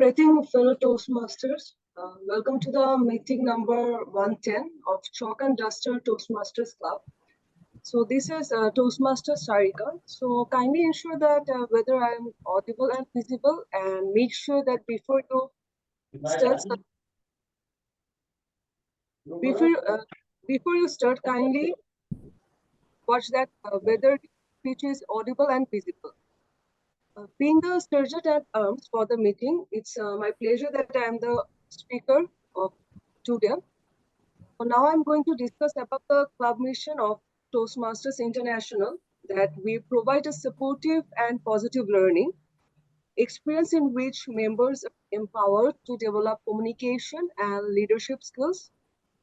Greeting fellow Toastmasters. Welcome to the meeting number 110 of Chalk and Duster Toastmasters Club. So this is Toastmaster Sarika. So kindly ensure that whether I am audible and visible, and make sure that before you start, kindly watch that whether speech is audible and visible. Being the sergeant at arms for the meeting, it's my pleasure that I am the speaker of today. So now I'm going to discuss about the club mission of Toastmasters International, that we provide a supportive and positive learning experience in which members are empowered to develop communication and leadership skills,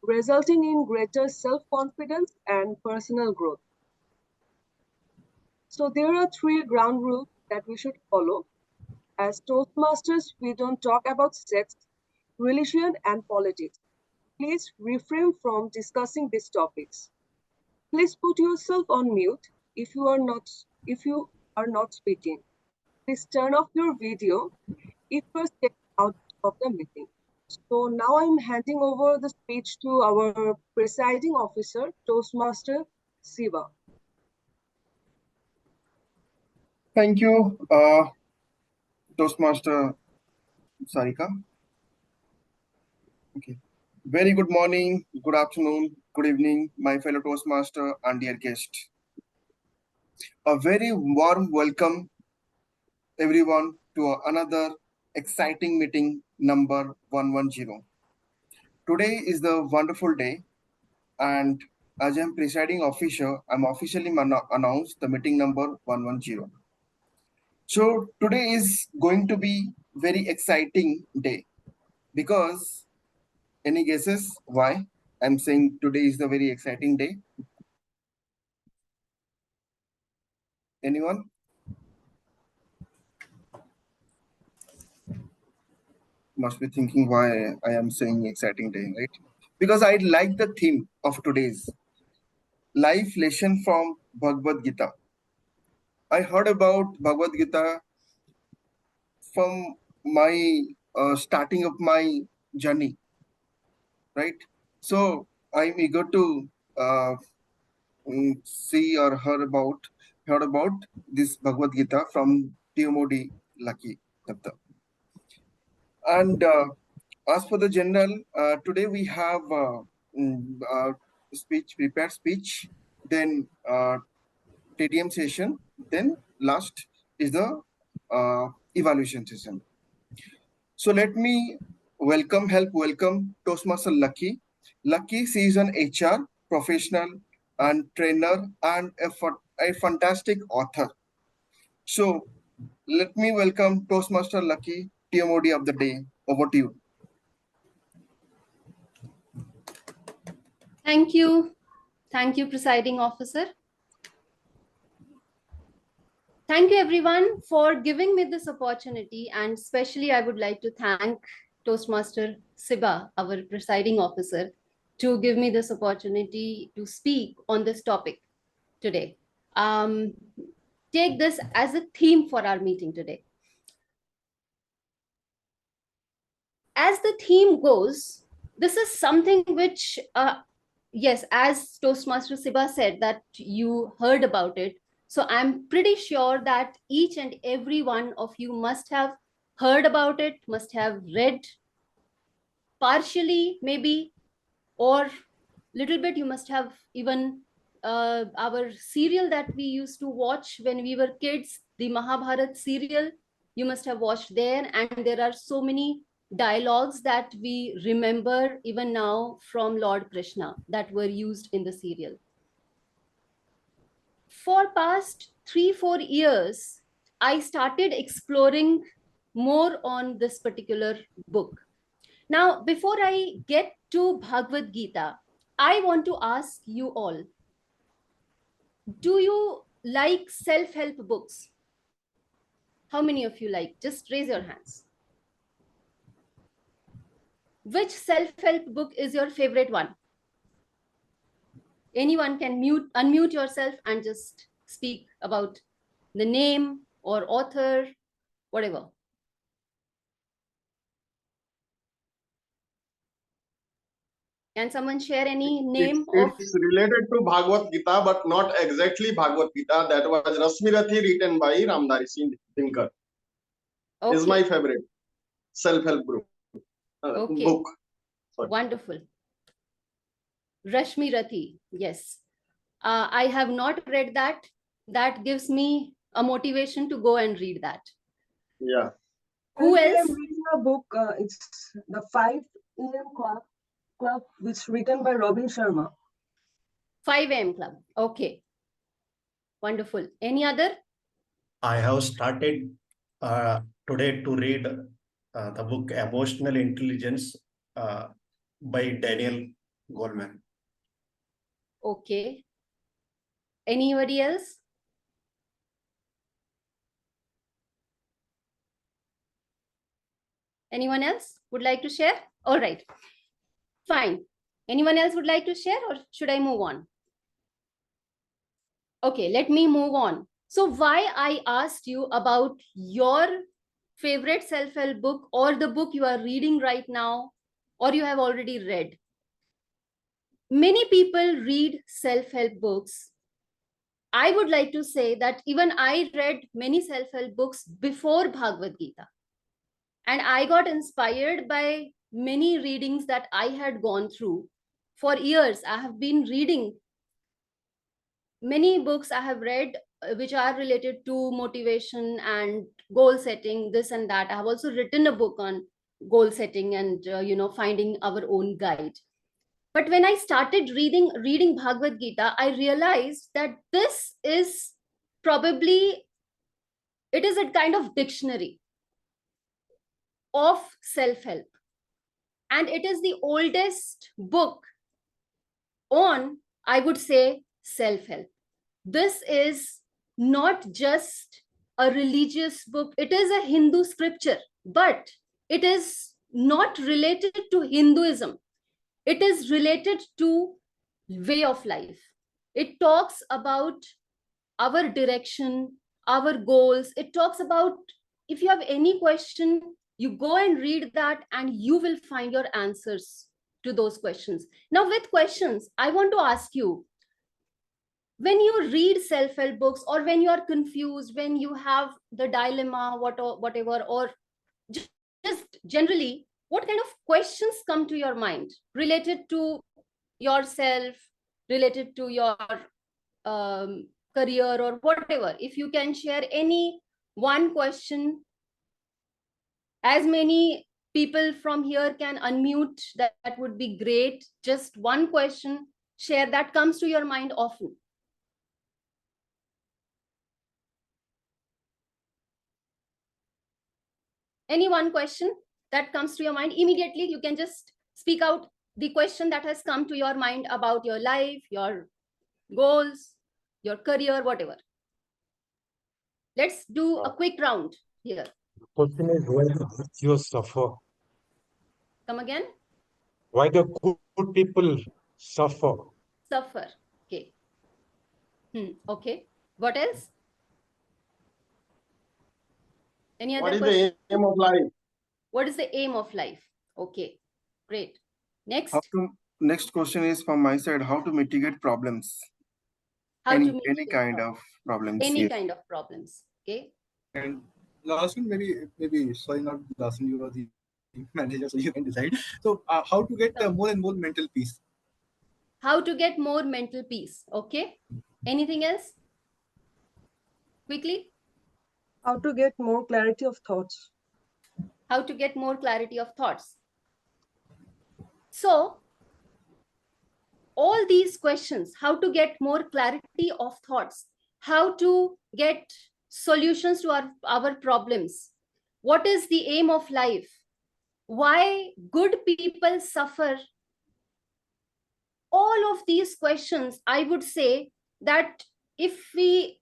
resulting in greater self-confidence and personal growth. So there are 3 ground rules that we should follow. As Toastmasters, we don't talk about sex, religion, and politics. Please refrain from discussing these topics. Please put yourself on mute if you are not speaking. Please turn off your video if you are stepping out of the meeting. So now I'm handing over the speech to our presiding officer, Toastmaster Siva. Thank you, Toastmaster Sarika. Okay. Very good morning, good afternoon, good evening, my fellow Toastmaster and dear guest. A very warm welcome, everyone, to another exciting meeting number 110. Today is the wonderful day, and as I'm presiding officer, I'm officially announced the meeting number 110. So today is going to be very exciting day, because any guesses why I'm saying today is the very exciting day? Anyone? Must be thinking why I am saying exciting day, right? Because I like the theme of today's life lesson from Bhagavad Gita. I heard about Bhagavad Gita from my starting of my journey, right? So I'm eager to see or heard about this Bhagavad Gita from TMOD Lucky Daftuar. And as for the general, today we have prepared speech, then TDM session, then last is the evaluation session. So let me welcome Toastmaster Lucky. Lucky, she is an HR professional and trainer and a fantastic author. So let me welcome Toastmaster Lucky, TMOD of the day. Over to you. Thank you. Thank you, presiding officer. Thank you, everyone, for giving me this opportunity. And especially, I would like to thank Toastmaster Siba, our presiding officer, to give me this opportunity to speak on this topic today. Take this as a theme for our meeting today. As the theme goes, this is something which, yes, as Toastmaster Siba said, that you heard about it. So I'm pretty sure that each and every one of you must have heard about it, must have read partially maybe, or little bit you must have even our serial that we used to watch when we were kids, the Mahabharat serial, you must have watched there. And there are so many dialogues that we remember even now from Lord Krishna that were used in the serial. For past 3-4 years, I started exploring more on this particular book. Now, before I get to Bhagavad Gita, I want to ask you all, do you like self-help books? How many of you like? Just raise your hands. Which self-help book is your favorite one? Anyone can unmute yourself and just speak about the name or author, whatever. Can someone share any name of? It's related to Bhagavad Gita, but not exactly Bhagavad Gita. That was Rasmirathi, written by Ramdari Singh Thinker. Okay. Is my favorite self-help group Okay. book. Sorry. Wonderful. Rashmi Rathi, yes. I have not read that. That gives me a motivation to go and read that. Yeah. Who Currently, else? I'm reading a book. It's the 5 a.m. Club, which is written by Robin Sharma. 5 a.m. Club. Okay. Wonderful. Any other? I have started today to read the book Emotional Intelligence by Daniel Goleman. Okay. Anybody else? Anyone else would like to share? All right. Fine. Anyone else would like to share, or should I move on? Okay, let me move on. So why I asked you about your favorite self-help book, or the book you are reading right now, or you have already read. Many people read self-help books. I would like to say that even I read many self-help books before Bhagavad Gita. And I got inspired by many readings that I had gone through. For years, I have been reading many books I have read which are related to motivation and goal setting, this and that. I have also written a book on goal setting and finding our own guide. But when I started reading Bhagavad Gita, I realized that this is probably, it is a kind of dictionary of self-help. And it is the oldest book on, I would say, self-help. This is not just a religious book. It is a Hindu scripture, but it is not related to Hinduism. It is related to way of life. It talks about our direction, our goals. It talks about, if you have any question, you go and read that and you will find your answers to those questions. Now, with questions, I want to ask you, when you read self-help books, or when you are confused, when you have the dilemma, whatever, or just generally, what kind of questions come to your mind related to yourself, related to your career, or whatever? If you can share any one question, as many people from here can unmute, that would be great. Just one question, share, that comes to your mind often. Any one question that comes to your mind immediately, you can just speak out the question that has come to your mind about your life, your goals, your career, whatever. Let's do a quick round here. Question is, why you suffer? Come again? Why the good people suffer? Suffer. Okay. Okay. What else? Any other What is question? the aim of life? What is the aim of life? Okay. Great. Next. Next question is from my side: how to mitigate problems? How any to mitigate kind problems. of problems. Any Yes. kind of problems. Okay. And last one, maybe sorry, not last one, you are the manager, so you can decide. So how to get more and more mental peace? How to get more mental peace. Okay. Anything else? Quickly. How to get more clarity of thoughts. How to get more clarity of thoughts. So, all these questions, how to get more clarity of thoughts, how to get solutions to our problems, what is the aim of life, why good people suffer, all of these questions, I would say that if we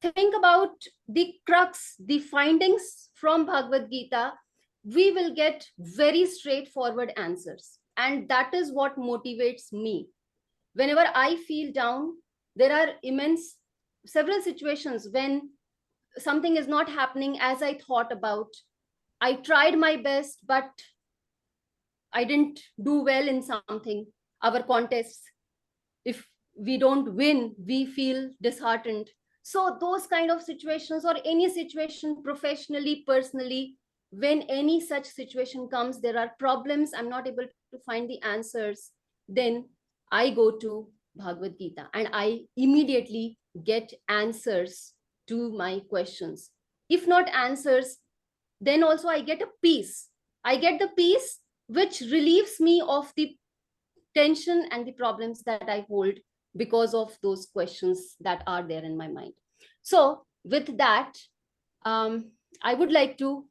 think about the crux, the findings from Bhagavad Gita, we will get very straightforward answers. And that is what motivates me. Whenever I feel down, there are several situations when something is not happening as I thought about. I tried my best, but I didn't do well in something, our contests. If we don't win, we feel disheartened. So those kind of situations, or any situation professionally, personally, when any such situation comes, there are problems, I'm not able to find the answers, then I go to Bhagavad Gita and I immediately get answers to my questions. If not answers, then also I get a peace. I get the peace which relieves me of the tension and the problems that I hold because of those questions that are there in my mind. So with that, I would like to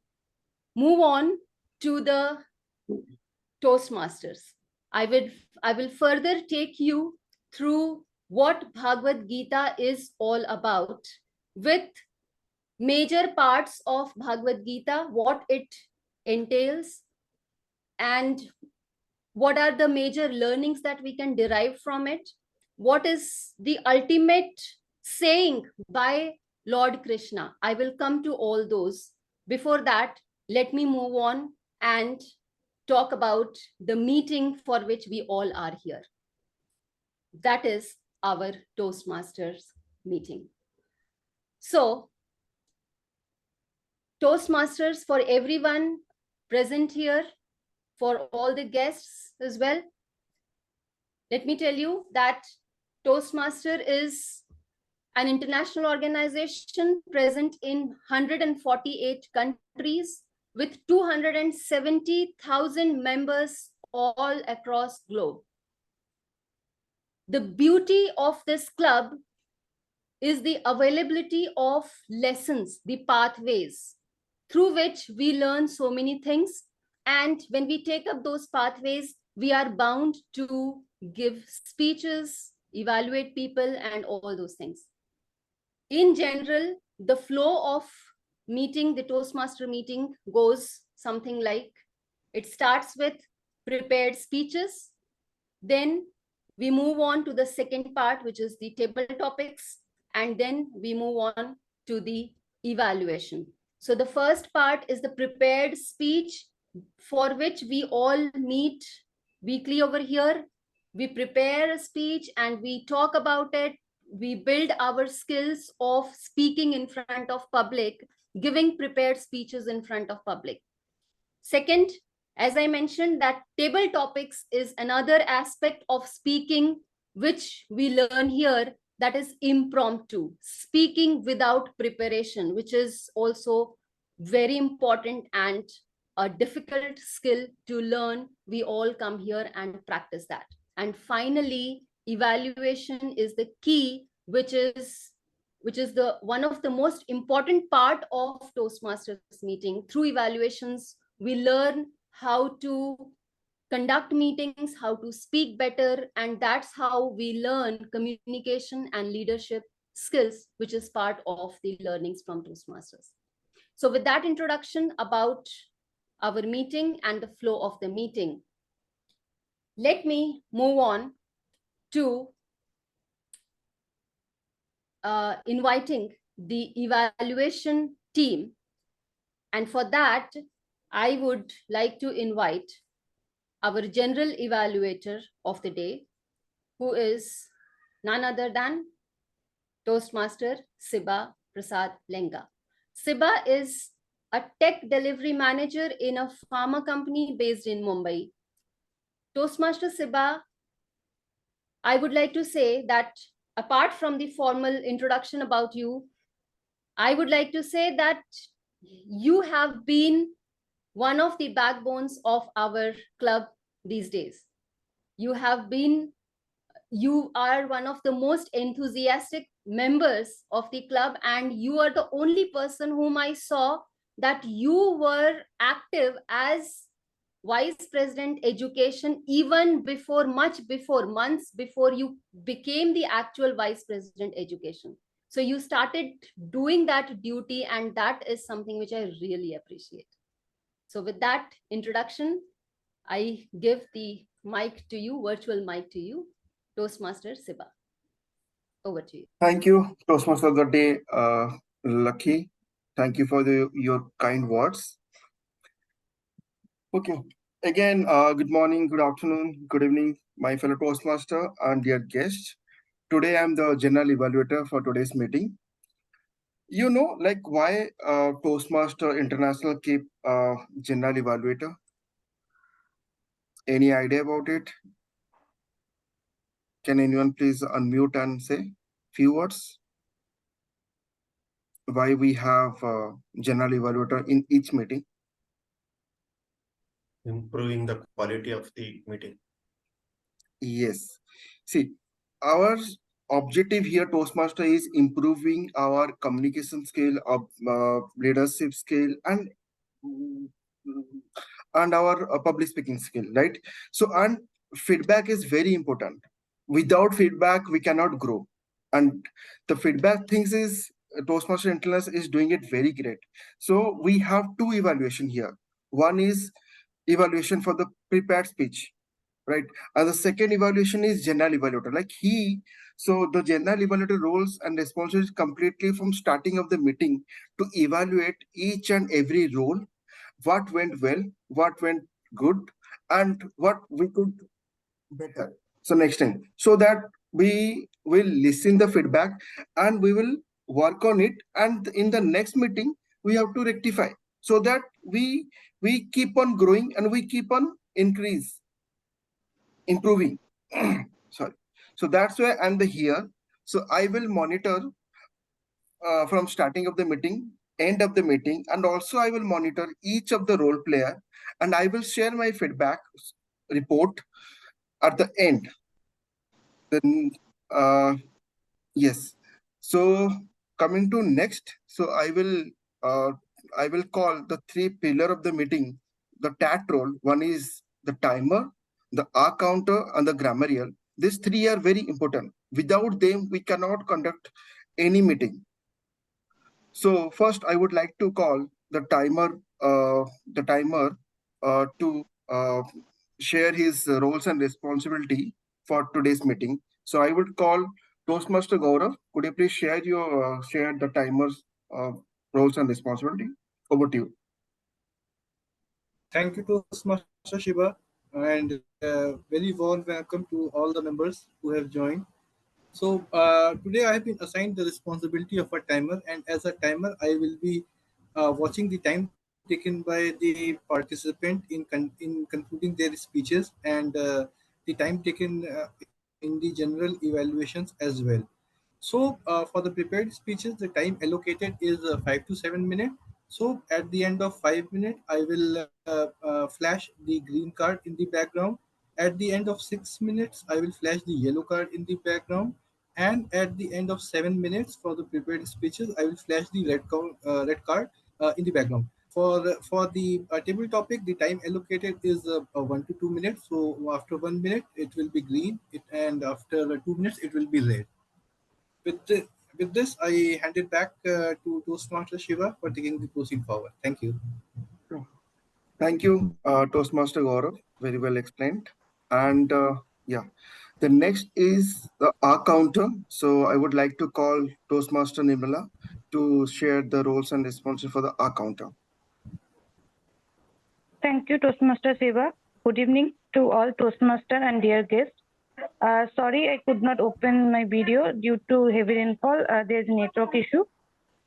move on to the Toastmasters. I will further take you through what Bhagavad Gita is all about, with major parts of Bhagavad Gita, what it entails, and what are the major learnings that we can derive from it, what is the ultimate saying by Lord Krishna. I will come to all those. Before that, let me move on and talk about the meeting for which we all are here. That is our Toastmasters meeting. So Toastmasters, for everyone present here, for all the guests as well, let me tell you that Toastmaster is an international organization present in 148 countries with 270,000 members all across globe. The beauty of this club is the availability of lessons, the pathways through which we learn so many things. And when we take up those pathways, we are bound to give speeches, evaluate people, and all those things. In general, the flow of meeting, the Toastmaster meeting, goes something like, it starts with prepared speeches. Then we move on to the second part, which is the table topics. And then we move on to the evaluation. So the first part is the prepared speech, for which we all meet weekly over here. We prepare a speech and we talk about it. We build our skills of speaking in front of public, giving prepared speeches in front of public. Second, as I mentioned, that table topics is another aspect of speaking, which we learn here, that is impromptu, speaking without preparation, which is also very important and a difficult skill to learn. We all come here and practice that. And finally, evaluation is the key, which is the one of the most important part of Toastmasters meeting. Through evaluations, we learn how to conduct meetings, how to speak better, and that's how we learn communication and leadership skills, which is part of the learnings from Toastmasters. So with that introduction about our meeting and the flow of the meeting, let me move on to inviting the evaluation team. And for that, I would like to invite our general evaluator of the day, who is none other than Toastmaster Siba Prasad Lenga. Siba is a tech delivery manager in a pharma company based in Mumbai. Toastmaster Siba, I would like to say that apart from the formal introduction about you, I would like to say that you have been one of the backbones of our club these days. You are one of the most enthusiastic members of the club, and you are the only person whom I saw that you were active as Vice President Education even before, much before, months before you became the actual Vice President Education. So you started doing that duty, and that is something which I really appreciate. So with that introduction, I give the mic to you, virtual mic to you, Toastmaster Siba. Over to you. Thank you, Toastmaster of the Day, Lucky. Thank you for your kind words. Okay, Again, good morning, good afternoon, good evening, my fellow Toastmaster and dear guests. Today I'm the general evaluator for today's meeting. You know, like why Toastmaster International keep general evaluator? Any idea about it? Can anyone please unmute and say few words? Why we have general evaluator in each meeting? Improving the quality of the meeting. Yes. See, our objective here, Toastmaster, is improving our communication skill, of leadership skill, and our public speaking skill, right? So, and feedback is very important. Without feedback, we cannot grow. And the feedback things is Toastmaster International is doing it very great. So we have two evaluation here. One is evaluation for the prepared speech, right? And the second evaluation is general evaluator. So the general evaluator roles and responsibilities completely from starting of the meeting to evaluate each and every role, what went well, what went good, and what we could better. So next time, so that we will listen the feedback and we will work on it. And in the next meeting, we have to rectify so that we keep on growing and we keep on improving. Sorry. So that's why I'm here. So I will monitor from starting of the meeting, end of the meeting, and also I will monitor each of the role player, and I will share my feedback report at the end. Then yes. So coming to next, so I will call the three pillar of the meeting, the TAT role. One is the timer, the R counter, and the grammarial. These three are very important. Without them, we cannot conduct any meeting. So first, I would like to call the timer to share his roles and responsibility for today's meeting. So I would call Toastmaster Gaurav. Could you please share the timer's roles and responsibility? Over to you. Thank you, Toastmaster Shiva, and very warm welcome to all the members who have joined. So today I have been assigned the responsibility of a timer, and as a timer, I will be watching the time taken by the participant in concluding their speeches, and the time taken in the general evaluations as well. So for the prepared speeches, the time allocated is 5 to 7 minutes. So at the end of 5 minutes, I will flash the green card in the background. At the end of 6 minutes, I will flash the yellow card in the background. And at the end of 7 minutes for the prepared speeches, I will flash the red card in the background. For the table topic, the time allocated is 1 to 2 minutes. So after 1 minute, it will be green, and after 2 minutes, it will be red. With, the, with this, I hand it back to Toastmaster Shiva for taking the proceed forward. Thank you. Thank you, Toastmaster Gaurav. Very well explained. And yeah, the next is the R counter. So I would like to call Toastmaster Nimala to share the roles and responsibilities for the R counter. Thank you, Toastmaster Shiva. Good evening to all Toastmaster and dear guests. Sorry, I could not open my video due to heavy rainfall. There's a network issue.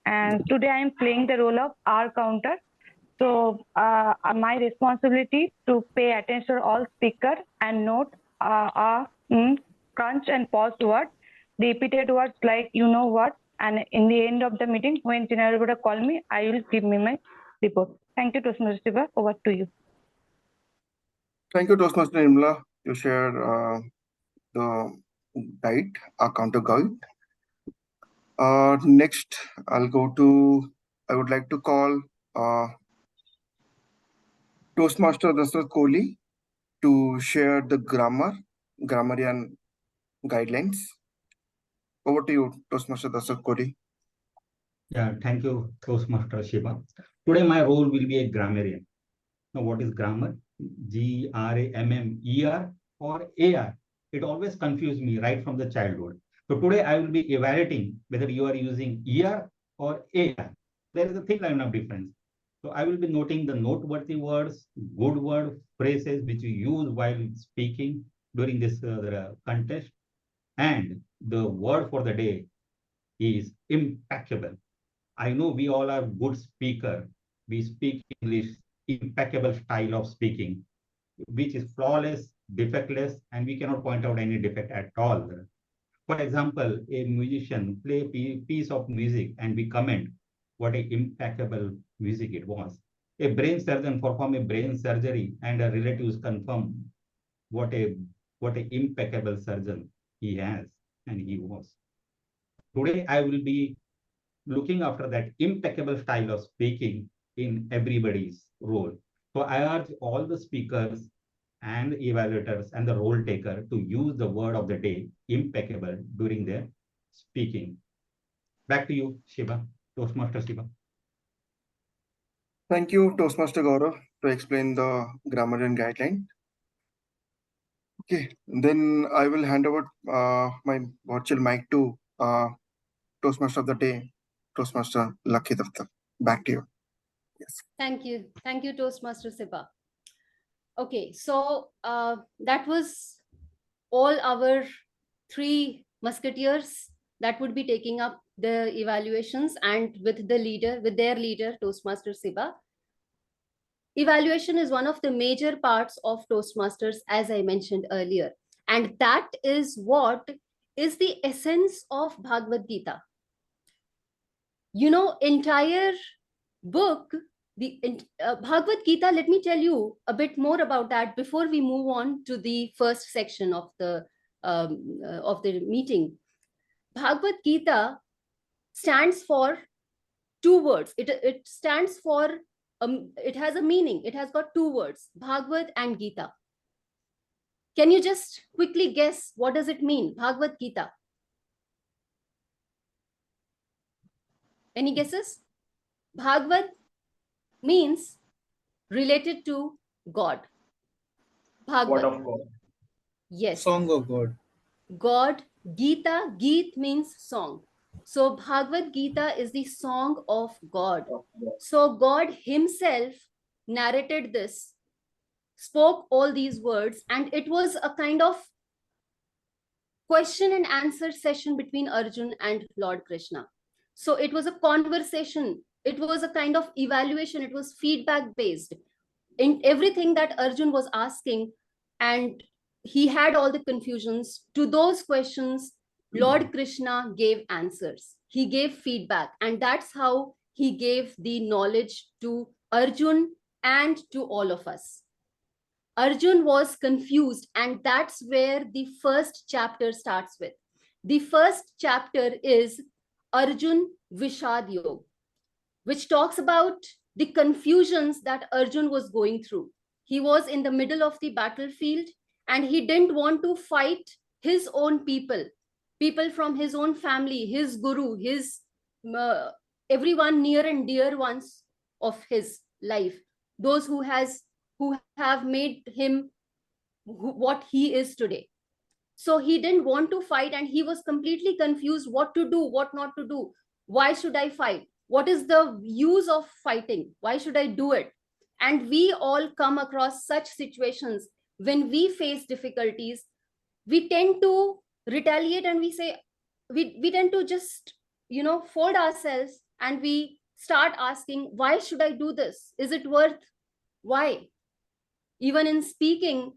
And today I am playing the role of R counter. So my responsibility to pay attention to all speakers and note crunch and pause words, repeated words like you know what. And in the end of the meeting, when General would call me, I will give me my report. Thank you, Toastmaster Shiva. Over to you. Thank you, Toastmaster Nimla, to share the guide, our counter guide. Next, I would like to call Toastmaster Dasrat Kohli to share the grammarian guidelines. Over to you, Toastmaster Dasrat Kohli. Yeah, thank you, Toastmaster Shiva. Today, my role will be a grammarian. Now, what is grammar? GRAMMER or AR? It always confused me right from the childhood. So today, I will be evaluating whether you are using ER or AR. There is a thin line of difference. So I will be noting the noteworthy words, good word, phrases which you use while speaking during this contest. And the word for the day is impeccable. I know we all are good speaker. We speak English, impeccable style of speaking, which is flawless, defectless, and we cannot point out any defect at all. For example, a musician play a piece of music and we comment what a impeccable music it was. A brain surgeon perform a brain surgery and a relatives confirm what a impeccable surgeon he has and he was. Today I will be looking after that impeccable style of speaking in everybody's role. So I urge all the speakers and evaluators and the role taker to use the word of the day, impeccable, during their speaking. Back to you, Shiva, Toastmaster Shiva. Thank you, Toastmaster Gaurav, to explain the grammarian guideline. Okay, then I will hand over my virtual mic to Toastmaster of the day, Toastmaster Lucky Daftuar. Back to you. Yes. Thank you. Thank you, Toastmaster Siba. Okay, so that was all our 3 musketeers that would be taking up the evaluations, and with their leader, Toastmaster Siba. Evaluation is one of the major parts of Toastmasters, as I mentioned earlier. And that is what is the essence of Bhagavad Gita. You know, entire book, the Bhagavad Gita, let me tell you a bit more about that before we move on to the first section of the meeting. Bhagavad Gita stands for 2 words. It stands for, it has a meaning. It has got 2 words, Bhagavad and Gita. Can you just quickly guess what does it mean, Bhagavad Gita? Any guesses? Bhagavad means related to God. Bhagavad. Word of God. Yes. Song of God. God. Gita, Geet means song. So Bhagavad Gita is the song of God. So God himself narrated this, spoke all these words, and it was a kind of question and answer session between Arjun and Lord Krishna. So it was a conversation. It was a kind of evaluation. It was feedback based in everything that Arjun was asking, and he had all the confusions. To those questions, Lord Krishna gave answers. He gave feedback, and that's how he gave the knowledge to Arjun and to all of us. Arjun was confused, and that's where the first chapter starts with. The first chapter is Arjun Vishad Yog, which talks about the confusions that Arjun was going through. He was in the middle of the battlefield, and he didn't want to fight his own people from his own family, his guru, his everyone near and dear ones of his life, those who have made him what he is today. So he didn't want to fight, and he was completely confused what to do, what not to do. Why should I fight? What is the use of fighting? Why should I do it? And we all come across such situations. When we face difficulties, we tend to retaliate, and we say, we tend to just, fold ourselves, and we start asking, why should I do this? Is it worth? Why? Even in speaking,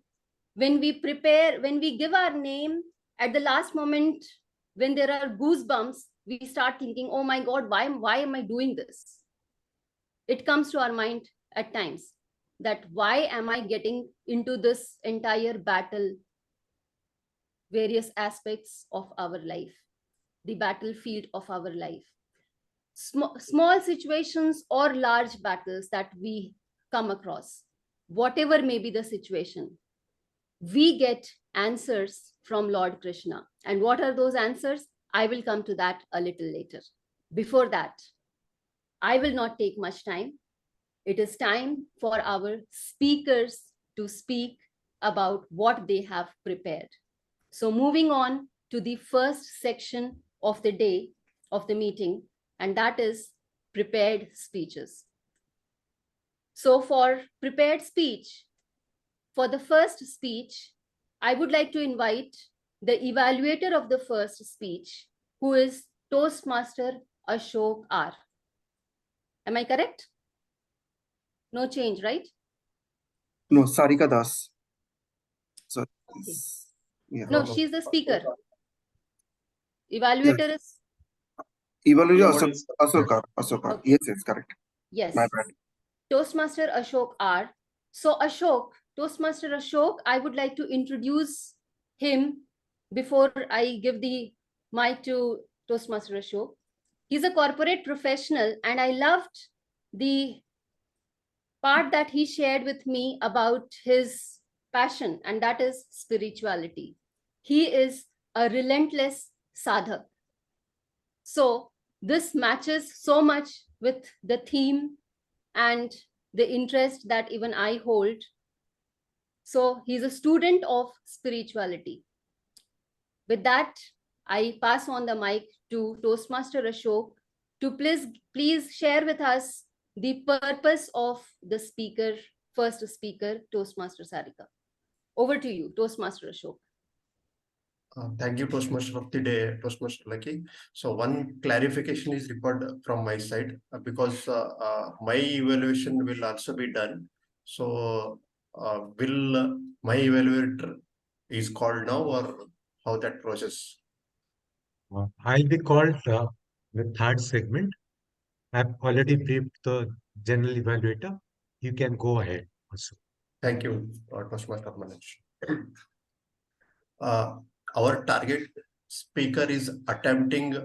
when we prepare, when we give our name, at the last moment, when there are goosebumps, we start thinking, oh my God, why am I doing this? It comes to our mind at times that why am I getting into this entire battle, various aspects of our life, the battlefield of our life. Small situations or large battles that we come across, whatever may be the situation, we get answers from Lord Krishna. And what are those answers? I will come to that a little later. Before that, I will not take much time. It is time for our speakers to speak about what they have prepared. So moving on to the first section of the day, of the meeting, and that is prepared speeches. So for prepared speech, for the first speech, I would like to invite the evaluator of the first speech, who is Toastmaster Ashok R. Am I correct? No change, right? No, Sarika Das. So, Okay. yeah. No, she's the speaker. Evaluator is? Evaluator Asokar. Okay. Yes, yes, correct. Yes. My bad. Toastmaster Ashok R. So Ashok, Toastmaster Ashok, I would like to introduce him before I give the mic to Toastmaster Ashok. He's a corporate professional, and I loved the part that he shared with me about his passion, and that is spirituality. He is a relentless sadhak. So this matches so much with the theme and the interest that even I hold. So he's a student of spirituality. With that, I pass on the mic to Toastmaster Ashok to please share with us the purpose of the speaker, first speaker, Toastmaster Sarika. Over to you, Toastmaster Ashok. Thank you, Toastmaster of the day, Toastmaster Lucky. So one clarification is required from my side because my evaluation will also be done. So will my evaluator is called now, or how that process? I'll be called the third segment. I've already briefed the general evaluator. You can go ahead also. Thank you, Toastmaster Manoj. Our target speaker is attempting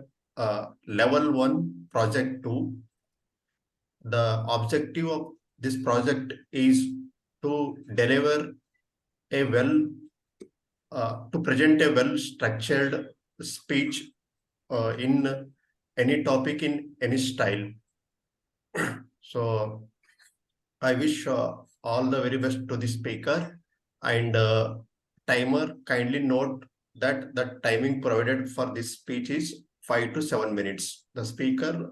level 1 project 2. The objective of this project is to deliver a to present a well structured speech in any topic in any style. So I wish all the very best to the speaker, and timer, kindly note that the timing provided for this speech is 5 to 7 minutes. The speaker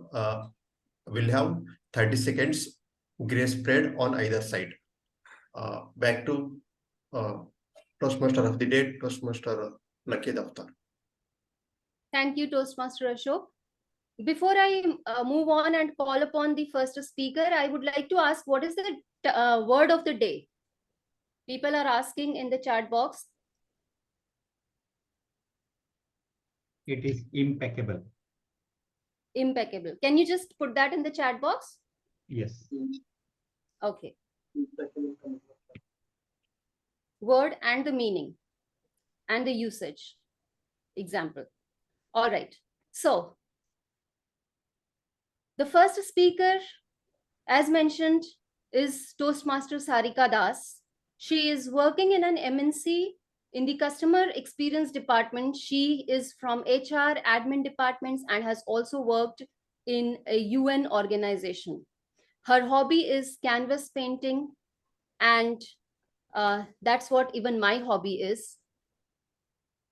will have 30 seconds grace period on either side. Back to Toastmaster of the day, Toastmaster Lucky Daftuar. Thank you, Toastmaster Ashok. Before I move on and call upon the first speaker, I would like to ask, what is the word of the day? People are asking in the chat box. It is impeccable. Impeccable. Can you just put that in the chat box? Yes. Okay. Word and the meaning and the usage. Example. All right. So the first speaker, as mentioned, is Toastmaster Sarika Das. She is working in an MNC in the customer experience department. She is from HR admin departments and has also worked in a UN organization. Her hobby is canvas painting, and that's what even my hobby is.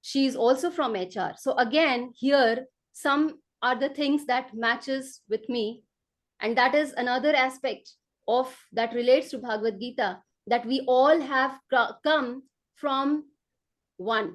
She is also from HR. So again, here, some are the things that matches with me. And that is another aspect of that relates to Bhagavad Gita, that we all have come from one,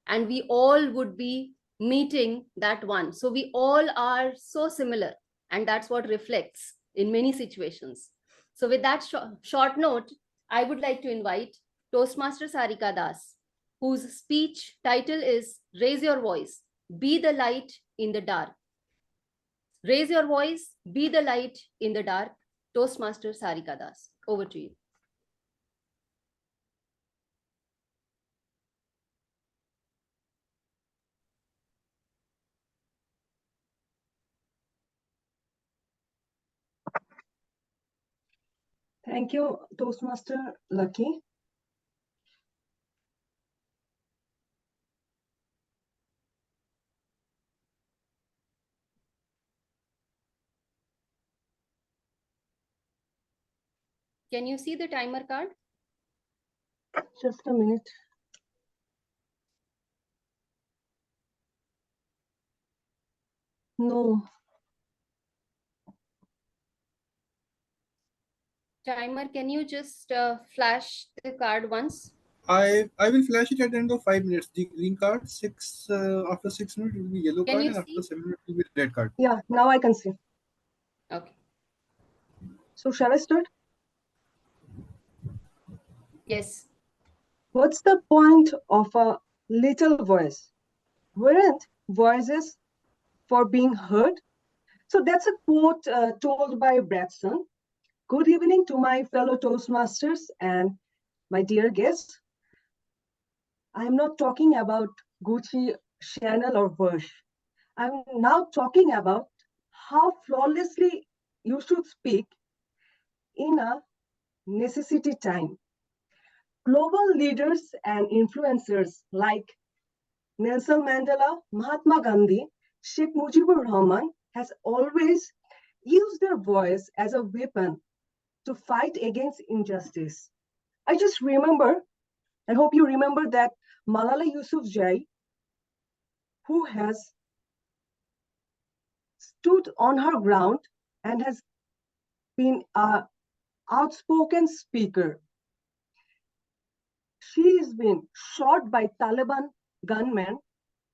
and we all would be meeting that one. So we all are so similar, and that's what reflects in many situations. So with that short note, I would like to invite Toastmaster Sarika Das, whose speech title is Raise Your Voice, Be the Light in the Dark. Raise your voice, be the light in the dark. Toastmaster Sarika Das. Over to you. Thank you, Toastmaster Lucky. Can you see the timer card? Just a minute. No. Timer, can you just flash the card once? I will flash it at the end of 5 minutes. The green card, after 6 minutes it will be yellow Can card, you and after see? 7 minutes it will be red card. Yeah, now I can see. Okay. So shall I start? Yes. What's the point of a little voice? Weren't voices for being heard? So that's a quote told by Bradson. Good evening to my fellow Toastmasters and my dear guests. I'm not talking about Gucci, Chanel, or Versh. I'm now talking about how flawlessly you should speak in a necessity time. Global leaders and influencers like Nelson Mandela, Mahatma Gandhi, Sheikh Mujibur Rahman has always used their voice as a weapon to fight against injustice. I just remember, I hope you remember that Malala Yousafzai, who has stood on her ground and has been an outspoken speaker. She has been shot by Taliban gunmen,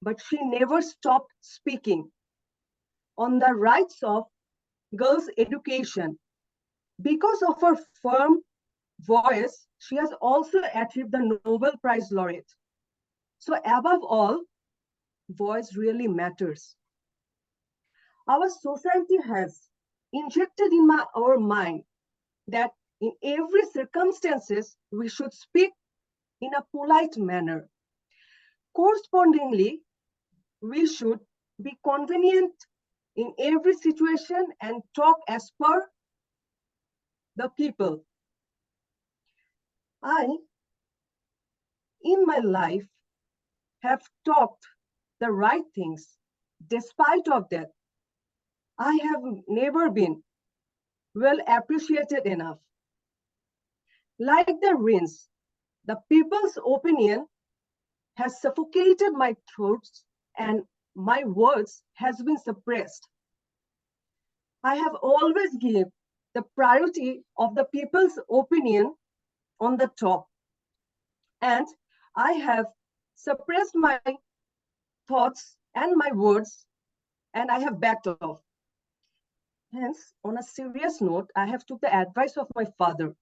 but she never stopped speaking on the rights of girls' education. Because of her firm voice, she has also achieved the Nobel Prize laureate. So above all, voice really matters. Our society has injected in our mind that in every circumstances we should speak in a polite manner. Correspondingly, we should be convenient in every situation and talk as per the people. I, in my life, have talked the right things. Despite of that, I have never been well appreciated enough. Like the winds, the people's opinion has suffocated my thoughts and my words has been suppressed. I have always given the priority of the people's opinion on the top, and I have suppressed my thoughts and my words, and I have backed off. Hence, on a serious note, I have took the advice of my father,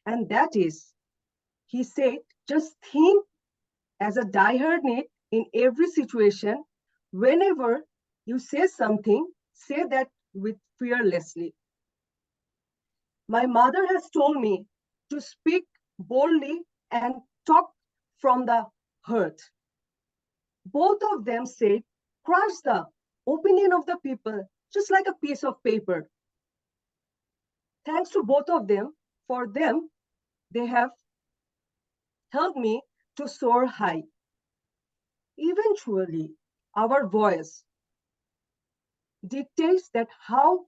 and that is, he said, just think as a diehard need in every situation. Whenever you say something, say that with fearlessly. My mother has told me to speak boldly and talk from the heart. Both of them said, crush the opinion of the people just like a piece of paper. Thanks to both of them, for them, they have helped me to soar high. Eventually, our voice dictates that how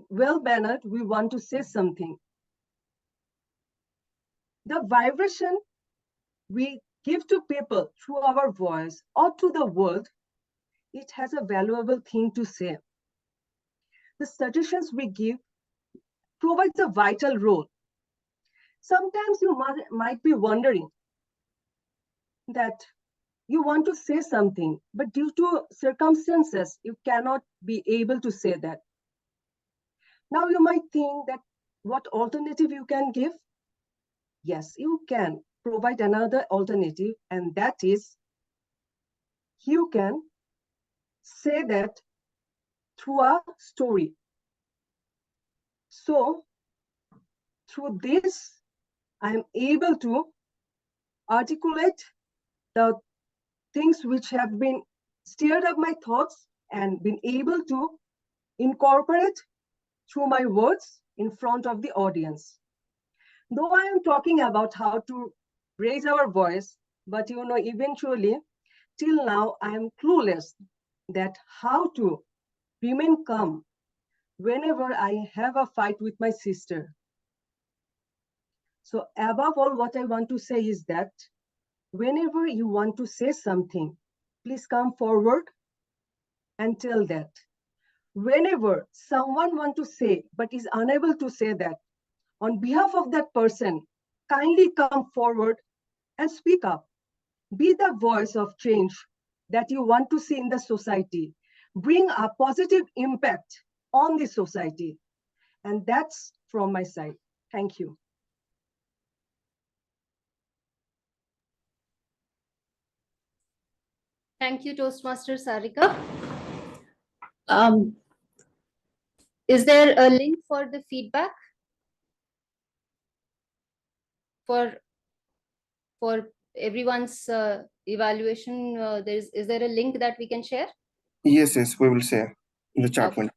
well-mannered we want to say something. The vibration we give to people through our voice or to the world, it has a valuable thing to say. The suggestions we give provides a vital role. Sometimes you might be wondering that you want to say something, but due to circumstances, you cannot be able to say that. Now you might think that what alternative you can give? Yes, you can provide another alternative, and that is you can say that through a story. So through this, I am able to articulate the things which have been stirred up my thoughts and been able to incorporate through my words in front of the audience. Though I am talking about how to raise our voice, but eventually, till now, I am clueless that how to remain calm whenever I have a fight with my sister. So above all, what I want to say is that whenever you want to say something, please come forward and tell that. Whenever someone wants to say but is unable to say that, on behalf of that person, kindly come forward and speak up. Be the voice of change that you want to see in the society. Bring a positive impact on the society. And that's from my side. Thank you. Thank you, Toastmaster Sarika. Is there a link for the feedback for everyone's evaluation? Is there a link that we can share? Yes, we will share in the chat window.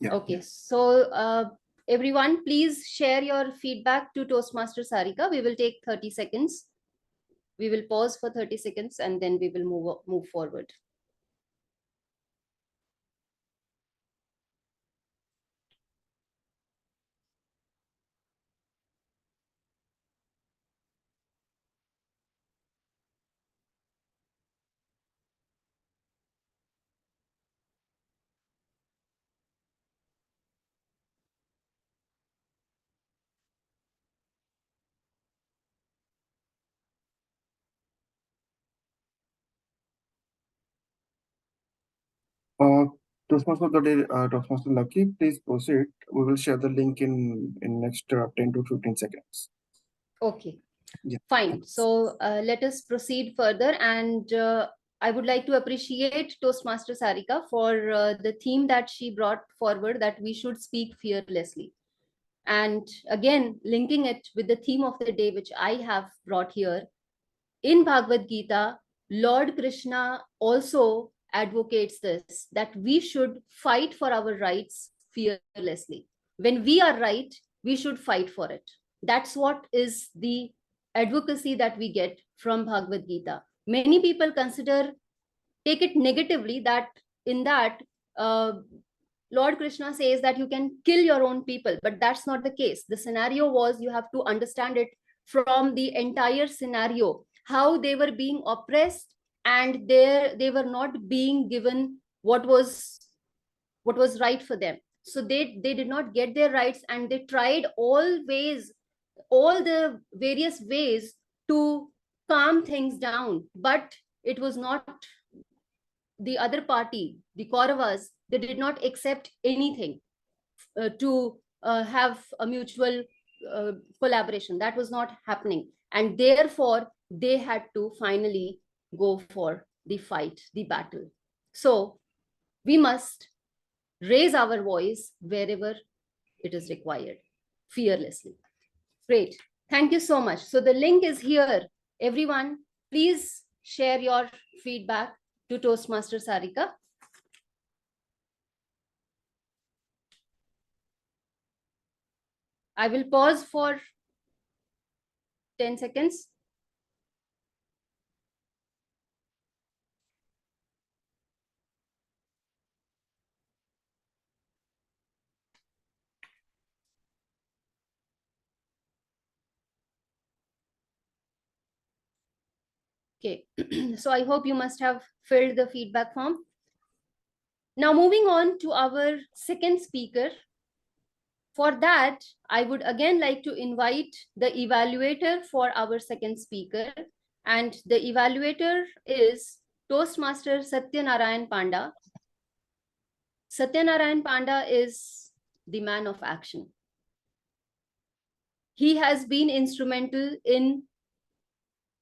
Yeah. Okay, so everyone, please share your feedback to Toastmaster Sarika. We will take 30 seconds. We will pause for 30 seconds and then we will move forward. Toastmaster Toastmaster Lucky, please proceed. We will share the link in next 10 to 15 seconds. Okay, yeah. Fine. So let us proceed further. And I would like to appreciate Toastmaster Sarika for the theme that she brought forward, that we should speak fearlessly. And again, linking it with the theme of the day, which I have brought here, in Bhagavad Gita, Lord Krishna also advocates this, that we should fight for our rights fearlessly. When we are right, we should fight for it. That's what is the advocacy that we get from Bhagavad Gita. Many people take it negatively, that in that Lord Krishna says that you can kill your own people, but that's not the case. The scenario was, you have to understand it from the entire scenario, how they were being oppressed and they were not being given what was right for them. So they did not get their rights, and they tried all the various ways to calm things down, but it was not the other party, the Kauravas. They did not accept anything to have a mutual collaboration. That was not happening, and therefore they had to finally go for the fight, the battle. So we must raise our voice wherever it is required, fearlessly. Great. Thank you so much. So the link is here. Everyone, please share your feedback to Toastmaster Sarika. I will pause for 10 seconds. Okay, so I hope you must have filled the feedback form. Now moving on to our second speaker. For that, I would again like to invite the evaluator for our second speaker. And the evaluator is Toastmaster Satya Narayan Panda. Satya Narayan Panda is the man of action. He has been instrumental in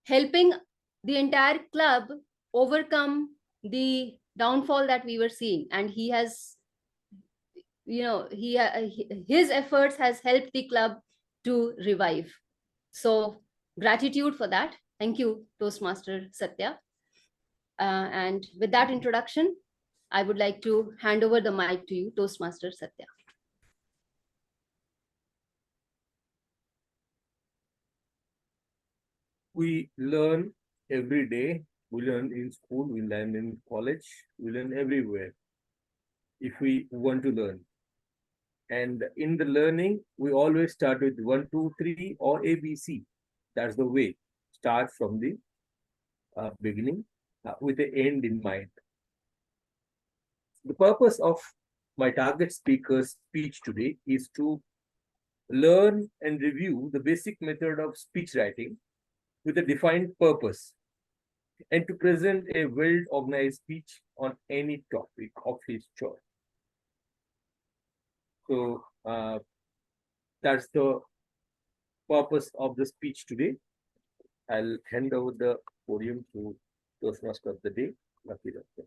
helping the entire club overcome the downfall that we were seeing, and he has, his efforts has helped the club to revive. So gratitude for that. Thank you, Toastmaster Satya. And with that introduction, I would like to hand over the mic to you, Toastmaster Satya. We learn every day. We learn in school, we learn in college, we learn everywhere if we want to learn. And in the learning, we always start with 1, 2, 3 or ABC. That's the way. Start from the beginning with the end in mind. The purpose of my target speaker's speech today is to learn and review the basic method of speech writing with a defined purpose and to present a well-organized speech on any topic of his choice. So that's the purpose of the speech today. I'll hand over the podium to Toastmaster of the day, Lucky Daftuar.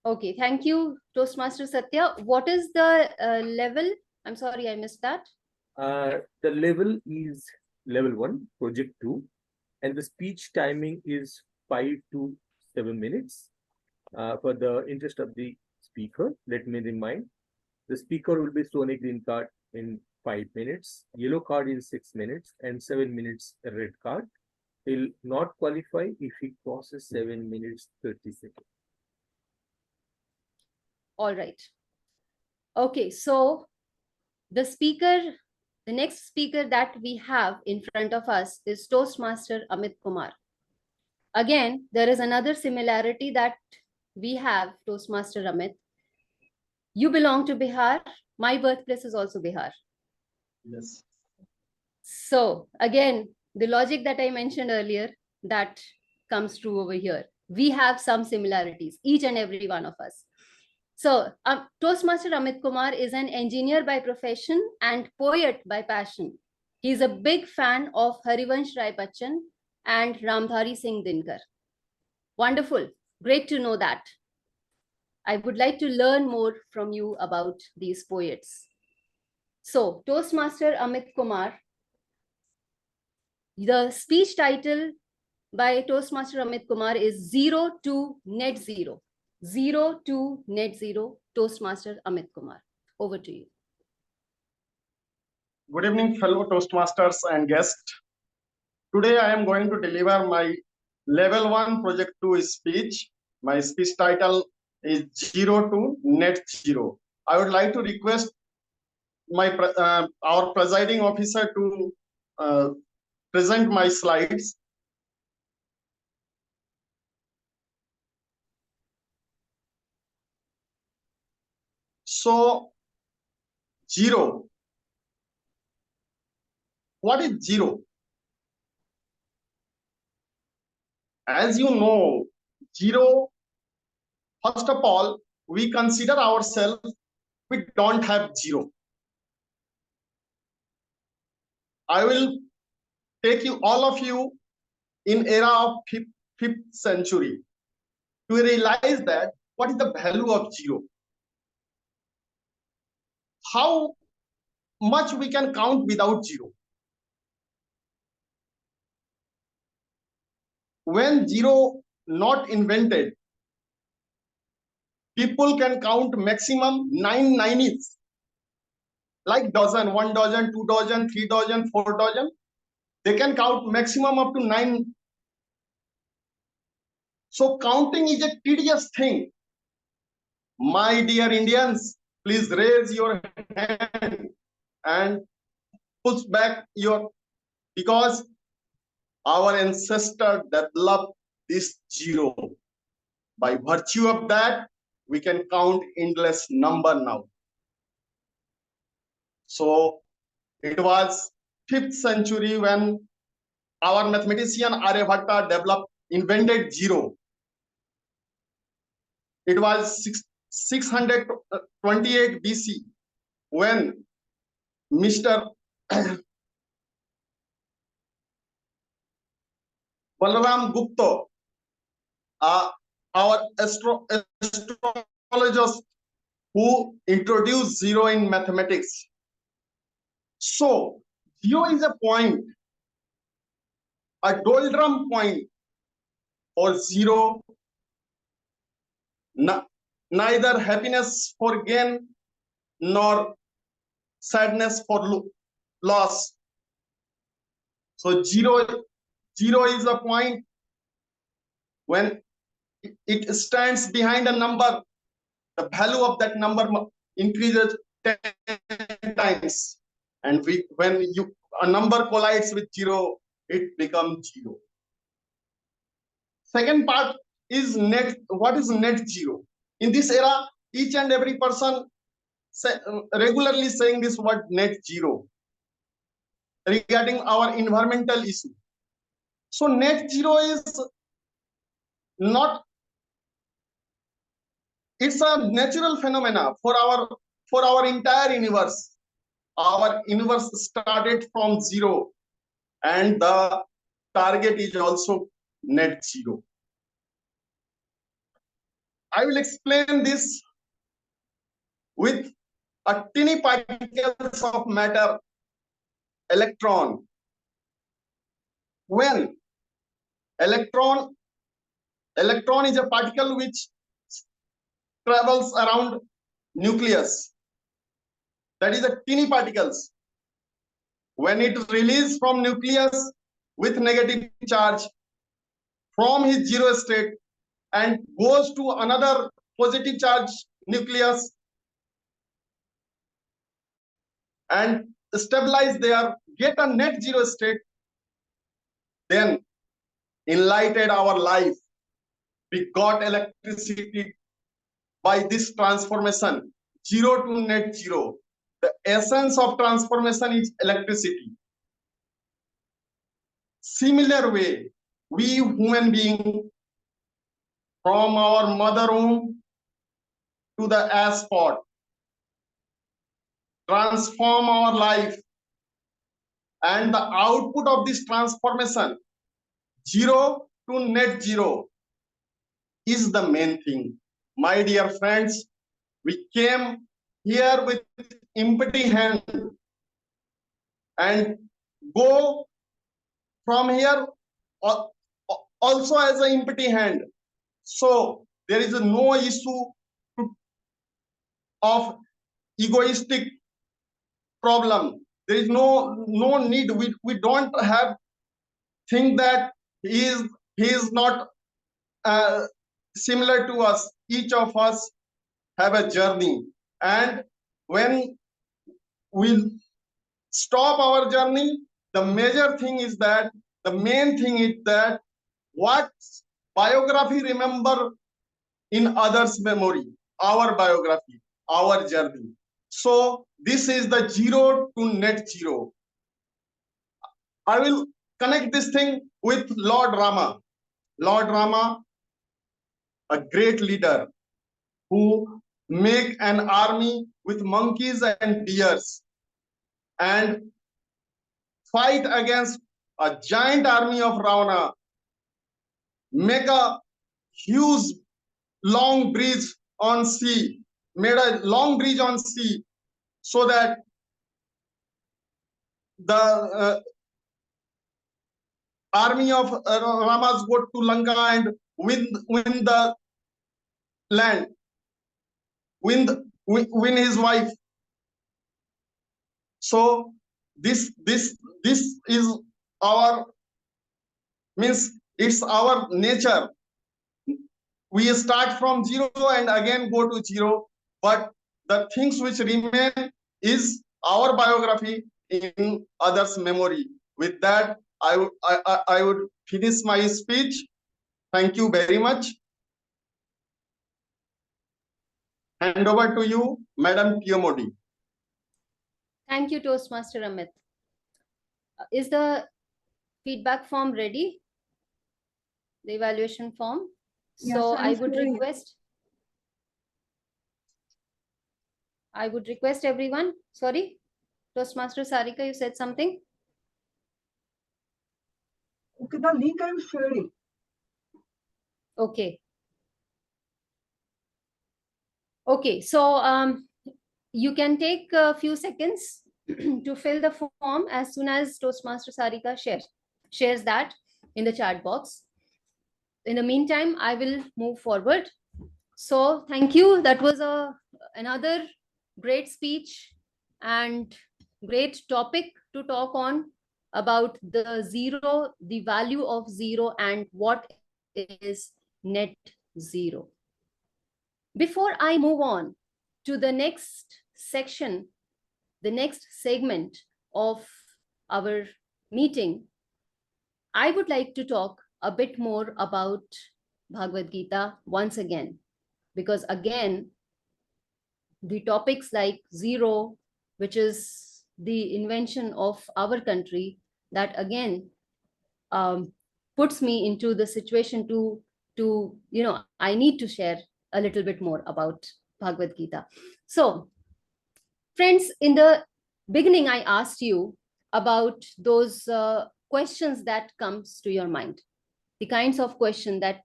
Okay, thank you, Toastmaster Satya. What is the level? I'm sorry, I missed that. The level is level 1, project 2, and the speech timing is 5 to 7 minutes. For the interest of the speaker, let me remind, the speaker will be shown a green card in 5 minutes, yellow card in 6 minutes, and 7 minutes a red card. He'll not qualify if he crosses 7 minutes 30 seconds. All right. Okay, so the next speaker that we have in front of us is Toastmaster Amit Kumar. Again, there is another similarity that we have, Toastmaster Amit. You belong to Bihar. My birthplace is also Bihar. Yes. So again, the logic that I mentioned earlier, that comes true over here. We have some similarities, each and every one of us. So Toastmaster Amit Kumar is an engineer by profession and poet by passion. He is a big fan of Harivansh Rai Bachchan and Ramdhari Singh Dinkar. Wonderful. Great to know that. I would like to learn more from you about these poets. So Toastmaster Amit Kumar, the speech title by Toastmaster Amit Kumar is Zero to Net Zero. Zero to Net Zero, Toastmaster Amit Kumar. Over to you. Good evening, fellow Toastmasters and guests. Today I am going to deliver my level 1 project 2 speech. My speech title is Zero to Net Zero. I would like to request my our presiding officer to present my slides. So, zero. What is zero? As you know, zero, first of all, we consider ourselves, we don't have zero. I will take you, all of you, in era of 5th century to realize that what is the value of zero? How much we can count without zero? When zero not invented, people can count maximum 9 nineties, like dozen, 1 dozen, 2 dozen, 3 dozen, 4 dozen. They can count maximum up to 9. So counting is a tedious thing. My dear Indians, please raise your hand and push back your, because our ancestors developed this zero. By virtue of that, we can count endless number now. So it was 5th century when our mathematician Aryabhatta invented zero. It was 628 BC when Mr. Balaram Gupta, our astrologist, who introduced zero in mathematics. So zero is a point, a doldrum point, or zero, neither happiness for gain nor sadness for loss. So zero is a point when it stands behind a number, the value of that number increases 10 times. And when a number collides with zero, it becomes zero. Second part is what is net zero? In this era, each and every person regularly saying this word net zero regarding our environmental issue. So net zero is not, it's a natural phenomena for our entire universe. Our universe started from zero, and the target is also net zero. I will explain this with a tiny particles of matter, electron. When electron is a particle which travels around nucleus, that is a tiny particles. When it releases from nucleus with negative charge from his zero state and goes to another positive charge nucleus and stabilize there, get a net zero state, then enlightened our life. We got electricity by this transformation, zero to net zero. The essence of transformation is electricity. Similar way, we human being, from our mother womb to the ash spot, transform our life, and the output of this transformation, zero to net zero, is the main thing. My dear friends, we came here with empty hand and go from here also as an empty hand. So there is no issue of egoistic problem. There is no need. We don't have think that he is not similar to us. Each of us have a journey, and when we stop our journey, the major thing is that, the main thing is that what biography remember in others' memory, our biography, our journey. So this is the zero to net zero. I will connect this thing with Lord Rama. Lord Rama, a great leader who make an army with monkeys and deers and fight against a giant army of Ravana, make a huge long bridge on sea, made a long bridge on sea so that the army of Ramas go to Lanka and win the land, win his wife. So this is our, means it's our nature. We start from zero and again go to zero, but the things which remain is our biography in others' memory. With that, I would finish my speech. Thank you very much. Hand over to you, Madam TMOD. Thank you, Toastmaster Amit. Is the feedback form ready? The evaluation form? Yes, So I'm I would sharing. request everyone. Sorry, Toastmaster Sarika, you said something? Okay, the link I'm sharing. Okay. Okay, so you can take a few seconds to fill the form as soon as Toastmaster Sarika shares that in the chat box. In the meantime, I will move forward. So thank you. That was another great speech and great topic to talk on, about the zero, the value of zero, and what is net zero. Before I move on to the next section, the next segment of our meeting, I would like to talk a bit more about Bhagavad Gita once again, because again, the topics like zero, which is the invention of our country, that again puts me into the situation to I need to share a little bit more about Bhagavad Gita. So friends, in the beginning I asked you about those questions that comes to your mind, the kinds of question that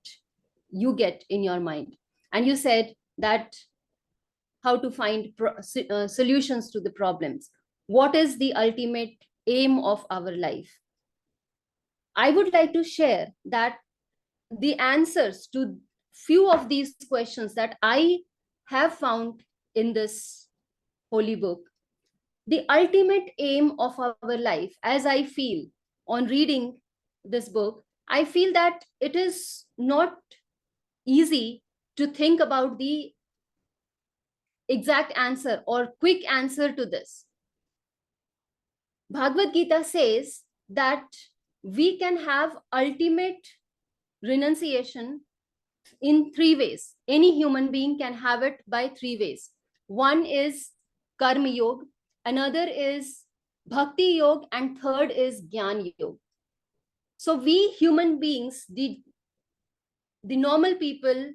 you get in your mind, and you said that how to find solutions to the problems. What is the ultimate aim of our life? I would like to share that the answers to few of these questions that I have found in this holy book, the ultimate aim of our life, as I feel on reading this book, I feel that it is not easy to think about the exact answer or quick answer to this. Bhagavad Gita says that we can have ultimate renunciation in three ways. Any human being can have it by three ways. One is karma yoga, another is bhakti yoga, and third is jnana yoga. So we human beings, the normal people,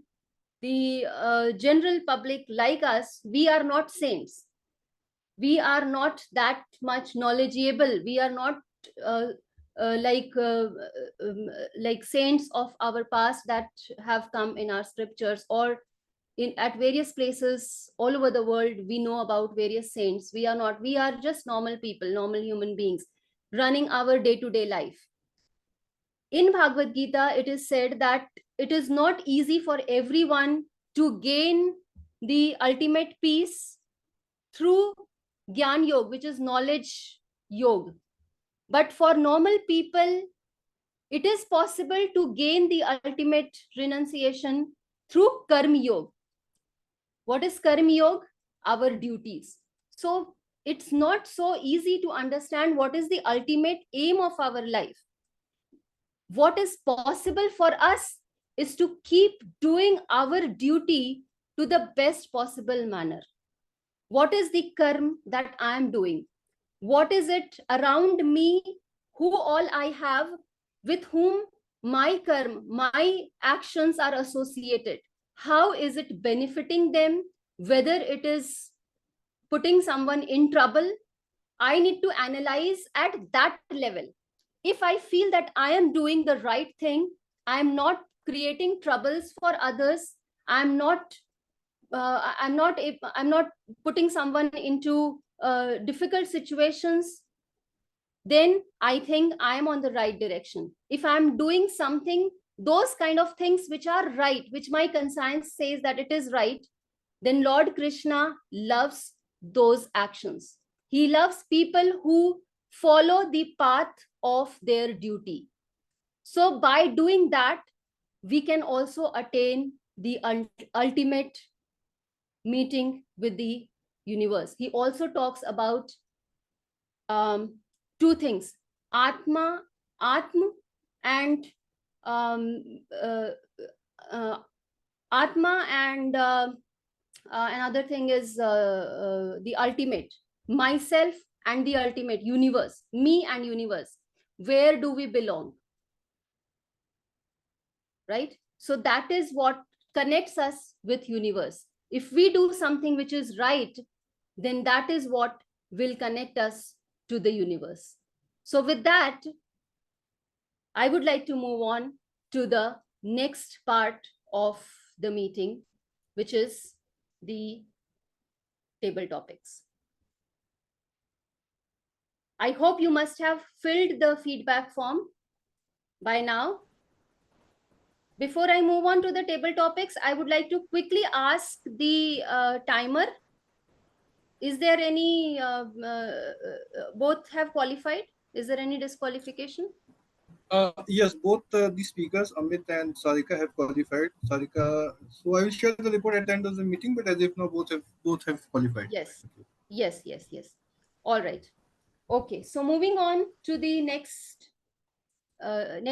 the general public like us, we are not saints. We are not that much knowledgeable. We are not uh, like saints of our past that have come in our scriptures, or at various places all over the world we know about various saints. We are not. We are just normal people, normal human beings running our day-to-day life. In Bhagavad Gita, it is said that it is not easy for everyone to gain the ultimate peace through Gyan Yoga, which is knowledge yoga. But for normal people, it is possible to gain the ultimate renunciation through Karma Yoga. What is Karma Yoga? Our duties. So it's not so easy to understand what is the ultimate aim of our life. What is possible for us is to keep doing our duty to the best possible manner. What is the karma that I am doing? What is it around me? Who all I have, with whom my karma, my actions are associated? How is it benefiting them? Whether it is putting someone in trouble, I need to analyze at that level. If I feel that I am doing the right thing, I am not creating troubles for others, I'm not putting someone into difficult situations, then I think I am on the right direction. If I'm doing something, those kind of things which are right, which my conscience says that it is right, then Lord Krishna loves those actions. He loves people who follow the path of their duty. So by doing that, we can also attain the ultimate meeting with the universe. He also talks about two things: Atma, and um, uh, Atma, and another thing is the ultimate, myself, and the ultimate universe, me and universe. Where do we belong? Right? So that is what connects us with universe. If we do something which is right, then that is what will connect us to the universe. So with that, I would like to move on to the next part of the meeting, which is the table topics. I hope you must have filled the feedback form by now. Before I move on to the table topics, I would like to quickly ask the timer, is there any, both have qualified? Is there any disqualification? Yes, both the speakers, Amit and Sarika, have qualified. Sarika, so I will share the report at the end of the meeting, but as if now both have qualified. Yes, yes. All right. Okay, so moving on to the next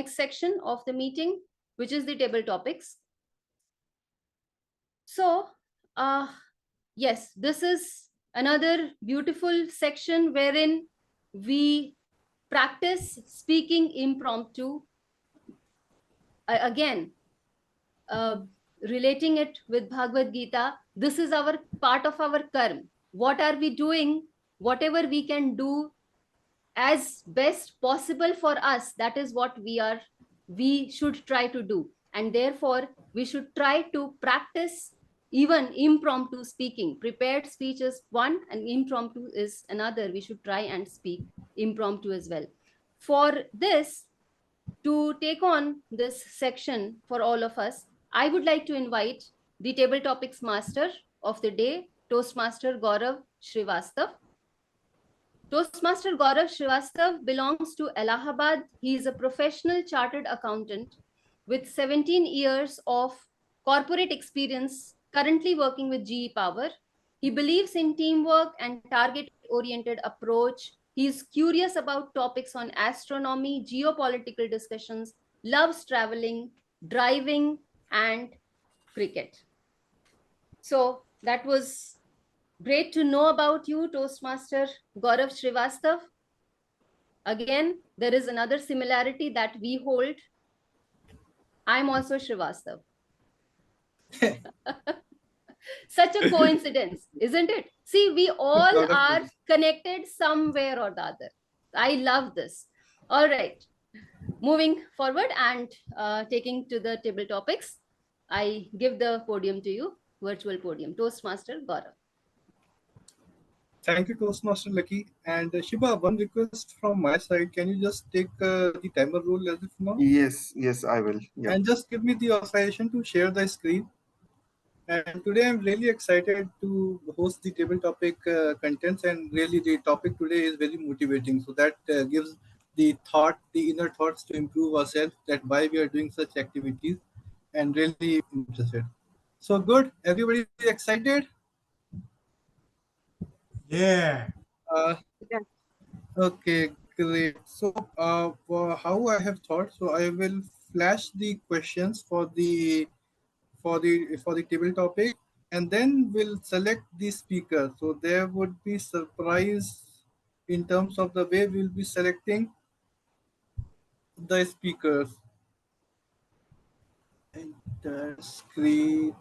section of the meeting, which is the table topics. So, yes, this is another beautiful section wherein we practice speaking impromptu. Again, uh, relating it with Bhagavad Gita, this is our part of our karma. What are we doing? Whatever we can do as best possible for us, that is what we should try to do. And therefore, we should try to practice even impromptu speaking. Prepared speech is one and impromptu is another. We should try and speak impromptu as well. For this, to take on this section for all of us, I would like to invite the table topics master of the day, Toastmaster Gaurav Srivastav. Toastmaster Gaurav Srivastav belongs to Allahabad. He is a professional chartered accountant with 17 years of corporate experience, currently working with GE Power. He believes in teamwork and target-oriented approach. He is curious about topics on astronomy, geopolitical discussions, loves traveling, driving, and cricket. So that was great to know about you, Toastmaster Gaurav Srivastav. Again, there is another similarity that we hold. I'm also Srivastav. Such a coincidence, isn't it? See, we all are connected somewhere or the other. I love this. All right. Moving forward and taking to the table topics, I give the podium to you, virtual podium, Toastmaster Gaurav. Thank you, Toastmaster Lucky. And Shiba, one request from my side. Can you just take the timer role as of now? Yes, I will. Yeah. And just give me the authorization to share the screen. And today I'm really excited to host the table topic contents, and really the topic today is very motivating. So that gives the inner thoughts to improve ourselves, that why we are doing such activities, and really interested. So good, everybody excited? Yeah. Yeah. Okay, great. So how I have thought, so I will flash the questions for the table topic, and then we'll select the speaker. So there would be surprise in terms of the way we'll be selecting the speakers. Enter screen.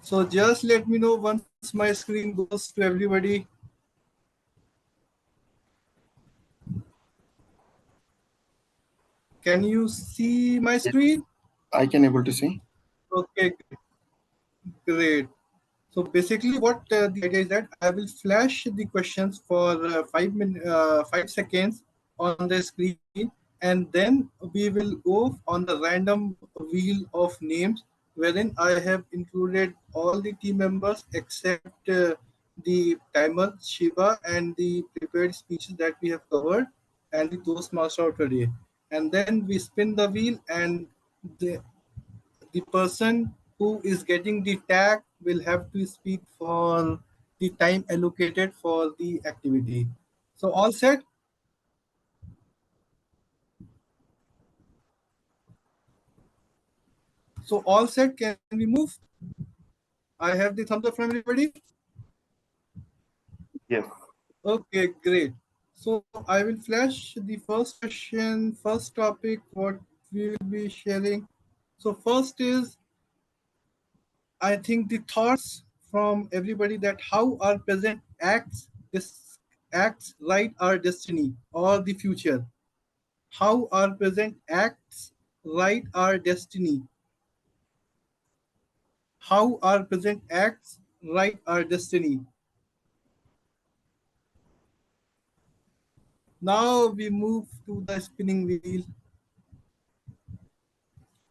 So just let me know once my screen goes to everybody. Can you see my screen? I can able to see. Okay, great. So basically, what the idea is that I will flash the questions for 5 seconds on the screen, and then we will go on the random wheel of names, wherein I have included all the team members except the timer, Shiva, and the prepared speeches that we have covered, and the Toastmaster of today. And then we spin the wheel, and the person who is getting the tag will have to speak for the time allocated for the activity. So all set? So all set, can we move? I have the thumbs up from everybody. Yes. Okay, great. So I will flash the first question, first topic, what we will be sharing. So first is, I think, the thoughts from everybody that how our present acts write our destiny or the future. How our present acts write our destiny. How our present acts write our destiny. Now we move to the spinning wheel.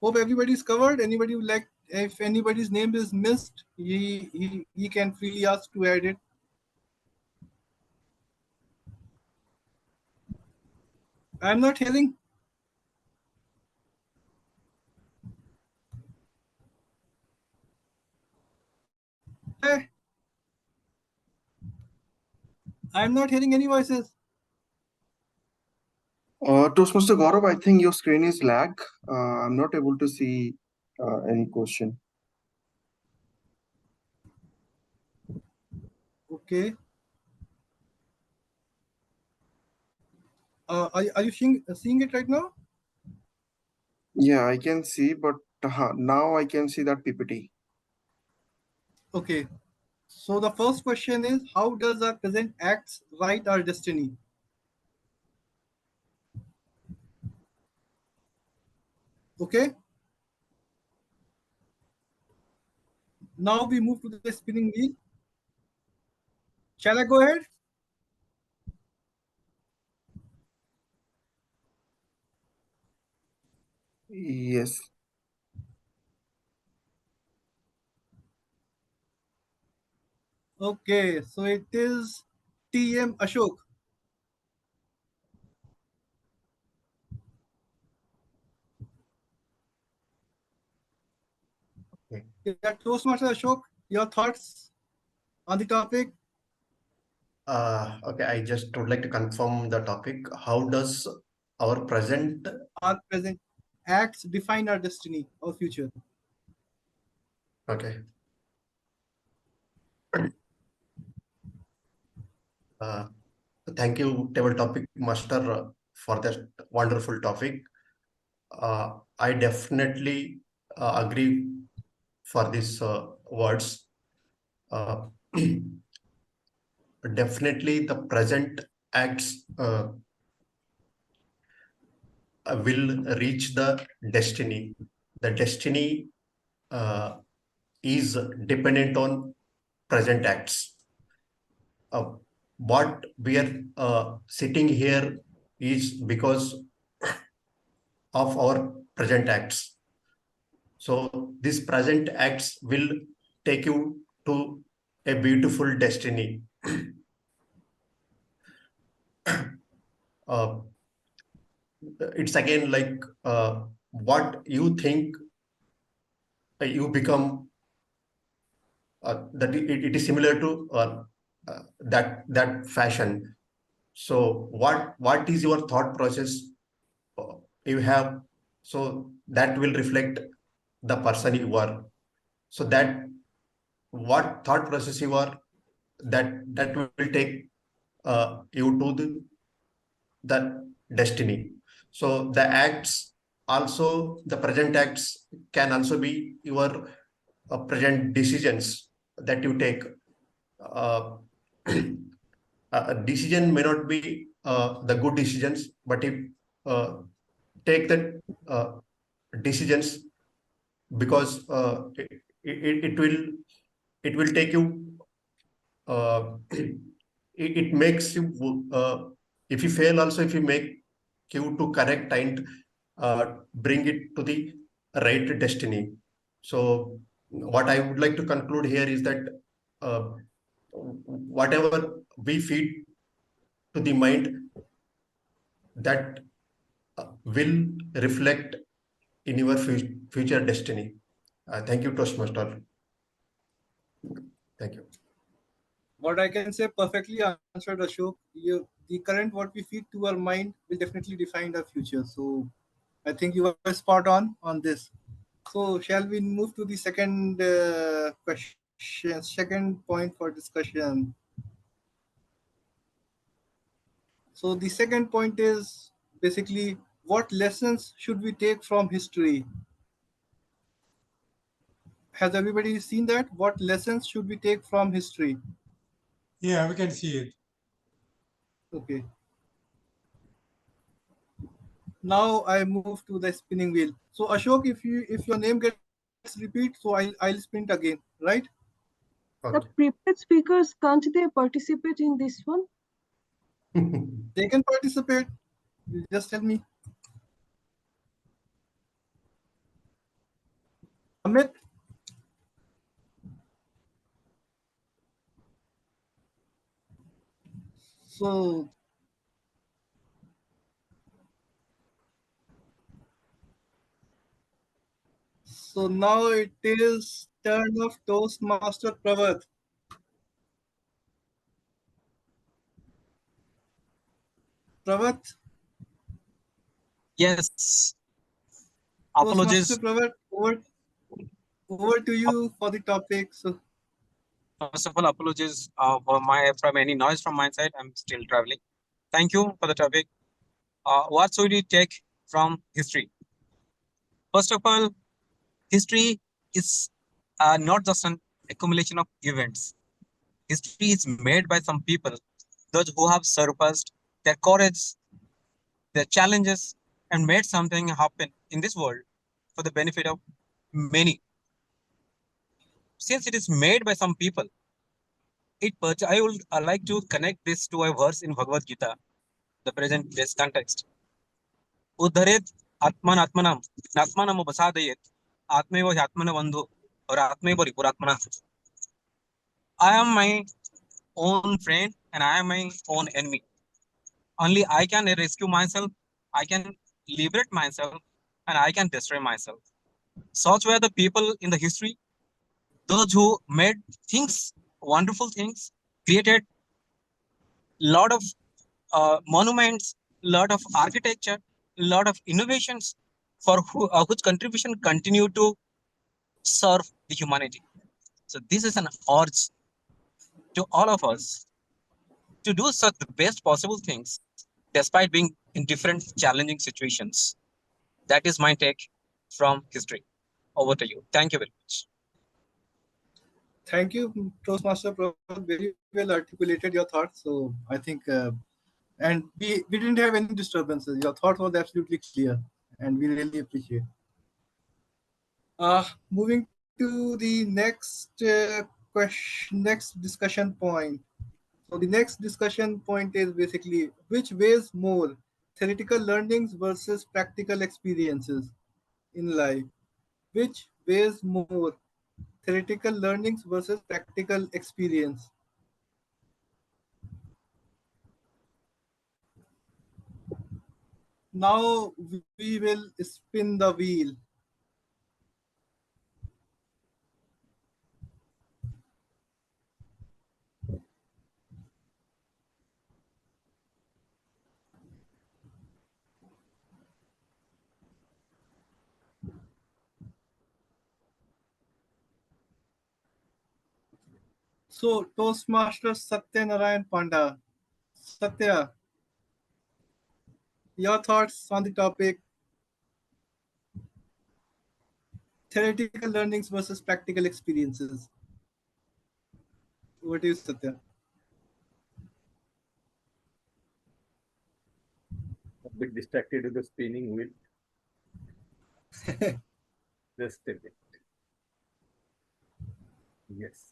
Hope everybody's covered. Anybody would like, if anybody's name is missed, he can freely ask to add it. I'm not hearing. Hey, I'm not hearing any voices. Toastmaster Gaurav, I think your screen is lag. I'm not able to see any question. Okay. Are you seeing it right now? Yeah, I can see, but now I can see that PPT. Okay. So the first question is, how does our present acts write our destiny? Okay. Now we move to the spinning wheel. Shall I go ahead? Yes. Okay. So it is TM Ashok. Okay. Yeah, Toastmaster Ashok, your thoughts on the topic? Okay, I just would like to confirm the topic. How does our present? Our present acts define our destiny or future. Okay. Uh, Thank you, Table Topic Master, for that wonderful topic. I definitely agree for these words. Definitely, the present acts will reach the destiny. The destiny is dependent on present acts. What we are sitting here is because of our present acts. So these present acts will take you to a beautiful destiny. uh, it's again like what you think you become. That it is similar to that fashion. So what is your thought process you have? So that will reflect the person you are. So that what thought process you are, that will take you to the destiny. So the acts, also the present acts, can also be your present decisions that you take. uh, a decision may not be the good decisions, but if take the decisions, because it will take you it makes you if you fail also, if you make you to correct and bring it to the right destiny. So what I would like to conclude here is that uh, whatever we feed to the mind, that will reflect in your future destiny. Thank you, Toastmaster. Thank you. What I can say, perfectly answered, Ashok. The current what we feed to our mind will definitely define our future. So I think you are spot on this. So shall we move to the second question, second point for discussion? So the second point is basically, what lessons should we take from history? Has everybody seen that? What lessons should we take from history? Yeah, we can see it. Okay. Now I move to the spinning wheel. So Ashok, if your name gets repeat, so I'll spin it again, right? The Okay. prepared speakers, can't they participate in this one? They can participate. You just tell me. Amit. So now it is turn of Toastmaster Pravat. Pravat, Yes, Toastmaster apologies. Pravat, over to you for the topic. So First of all, apologies from any noise from my side. I'm still traveling. Thank you for the topic. What should we take from history? First of all, history is not just an accumulation of events. History is made by some people, those who have surpassed their courage, their challenges, and made something happen in this world for the benefit of many. Since it is made by some people, I would like to connect this to a verse in Bhagavad Gita, the present this context. Udharet Atman Atmanam, Atmanam Basadayet, Atmevo Atmana Bandhu, or Atmevo Ripuratmana. I am my own friend and I am my own enemy. Only I can rescue myself, I can liberate myself, and I can destroy myself. Such were the people in the history, those who made things, wonderful things, created lot of monuments, lot of architecture, lot of innovations for whose contribution continue to serve the humanity. So this is an urge to all of us to do such the best possible things despite being in different challenging situations. That is my take from history. Over to you. Thank you very much. Thank you, Toastmaster Prabhu. Very well articulated your thoughts. So I think, and we didn't have any disturbances. Your thought was absolutely clear, and we really appreciate. Moving to the next question, next discussion point. So the next discussion point is basically which weighs more, theoretical learnings versus practical experiences in life. Which weighs more, theoretical learnings versus practical experience? Now we will spin the wheel. So Toastmaster Satya Narayan Panda. Satya, your thoughts on the topic theoretical learnings versus practical experiences. What is Satya? A bit distracted with the spinning wheel. Just a bit. Yes.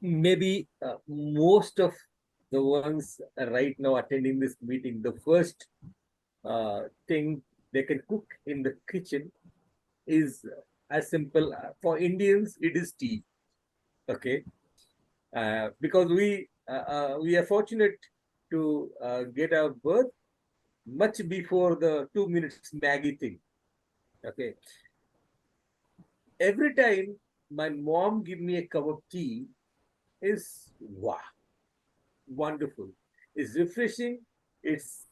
Maybe most of the ones right now attending this meeting, the first thing they can cook in the kitchen is as simple. For Indians, it is tea. Okay, because we are fortunate to get our birth much before the 2 minutes Maggie thing. Okay, every time my mom give me a cup of tea, is wow, wonderful. It's refreshing. It's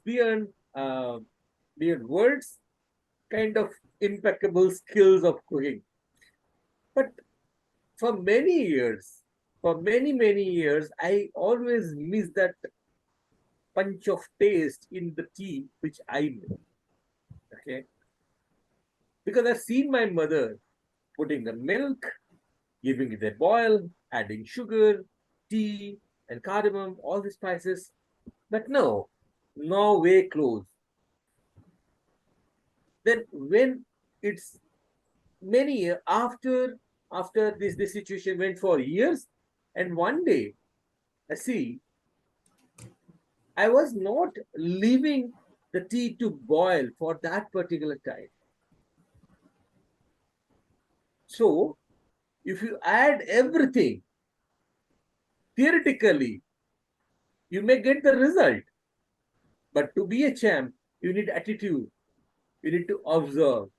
beyond beyond words. Kind of impeccable skills of cooking. But for many years, I always miss that punch of taste in the tea which I make. Okay, because I've seen my mother putting the milk, giving it a boil, adding sugar, tea, and cardamom, all the spices. But no, no way close. Then when it's many years after this situation went for years, and one day I see I was not leaving the tea to boil for that particular time. So if you add everything, theoretically, you may get the result. But to be a champ, you need attitude. You need to observe.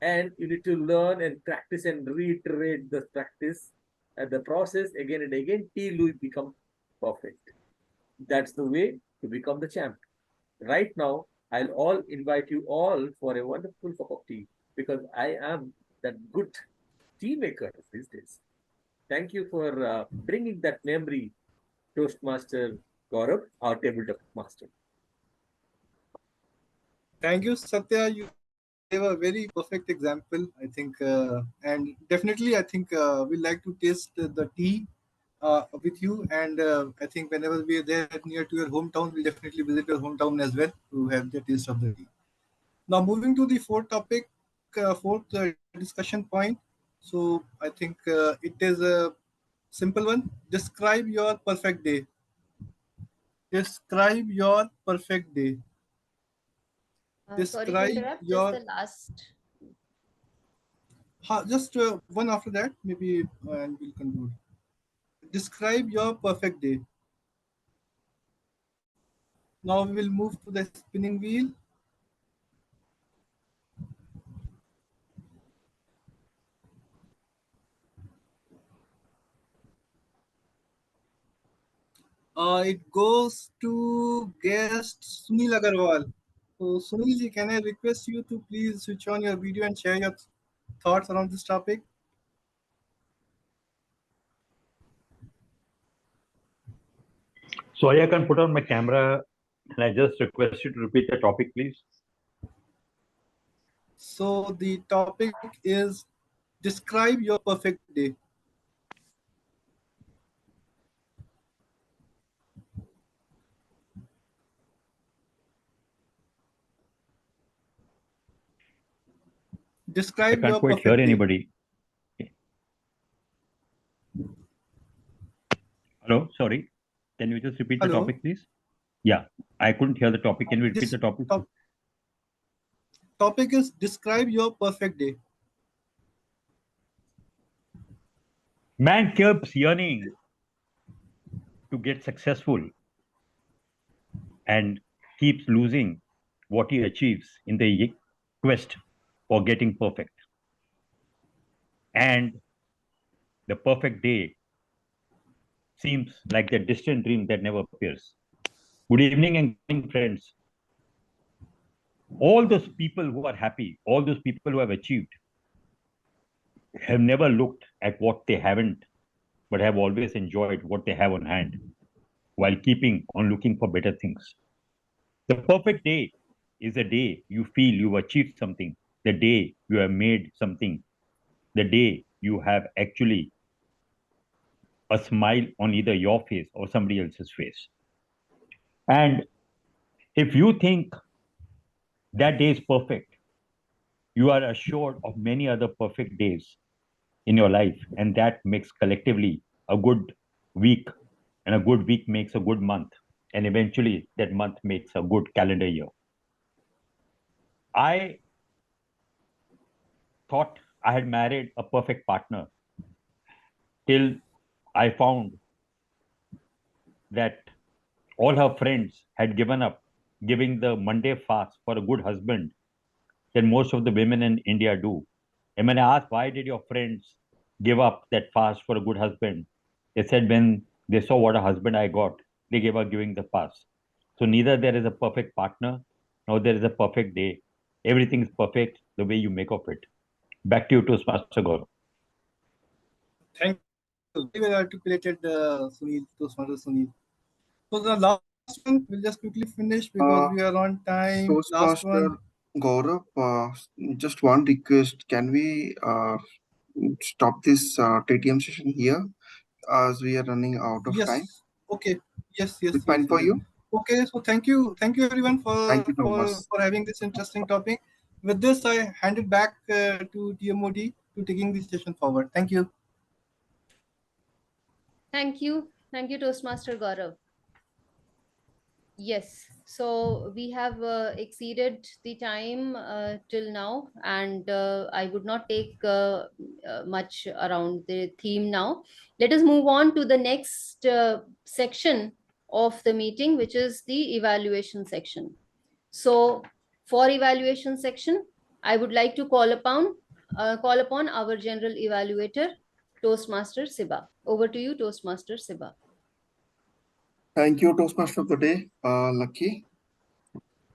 And you need to learn and practice and reiterate the practice and the process again and again till you become perfect. That's the way to become the champ. Right now, I'll all invite you all for a wonderful cup of tea. because I am that good tea maker these days. Thank you for bringing that memory, Toastmaster Gaurav, our tabletop master. Thank you, Satya. You gave a very perfect example, I think, and definitely, I think we like to taste the tea with you. And I think whenever we are there near to your hometown, we'll definitely visit your hometown as well to have the taste of the tea. Now, moving to the fourth topic, fourth discussion point. So, I think it is a simple one. Describe your perfect day. Describe your perfect day. Sorry to Describe interrupt, just your the last. just one after that, maybe, and we'll conclude. Describe your perfect day. Now we will move to the spinning wheel. It goes to guest Sunil Agarwal. So Sunil ji, can I request you to please switch on your video and share your thoughts around this topic? Sorry, I can put on my camera, and I just request you to repeat the topic, please. So the topic is describe your perfect day. Describe I can't your quite hear perfect day. anybody. Hello, sorry. Can you just repeat the Hello. topic, please? Yeah, I couldn't hear the topic. Can you repeat the topic? Topic is describe your perfect day. Man keeps yearning to get successful and keeps losing what he achieves in the quest for getting perfect. And the perfect day seems like the distant dream that never appears. Good evening and good morning, friends. All those people who are happy, all those people who have achieved, have never looked at what they haven't, but have always enjoyed what they have on hand, while keeping on looking for better things. The perfect day is a day you feel you've achieved something, the day you have made something, the day you have actually a smile on either your face or somebody else's face. And if you think that day is perfect, you are assured of many other perfect days in your life, and that makes collectively a good week, and a good week makes a good month, and eventually that month makes a good calendar year. I thought I had married a perfect partner till I found that all her friends had given up giving the Monday fast for a good husband that most of the women in India do. And when I asked, why did your friends give up that fast for a good husband? They said, when they saw what a husband I got, they gave up giving the fast. So neither there is a perfect partner, nor there is a perfect day. Everything is perfect the way you make of it. Back to you, Toastmaster Gaurav. Thank you. Very well articulated, Sunil, Toastmaster Sunil. So the last one, we'll just quickly finish because we are on time. Last Toastmaster one. Gaurav, just one request. Can we stop this TTM session here as we are running out of Yes. time? Okay. Yes. Yes. Is it fine for you? Okay. So thank you everyone Thank you so much. for having this interesting topic. With this, I hand it back to TMOD to taking this session forward. Thank you. Thank you, Toastmaster Gaurav. Yes, so we have exceeded the time till now, and I would not take much around the theme now. Let us move on to the next section of the meeting, which is the evaluation section. So, for evaluation section, I would like to call upon our general evaluator, Toastmaster Siba. Over to you, Toastmaster Siba. Thank you, Toastmaster of the day, Lucky.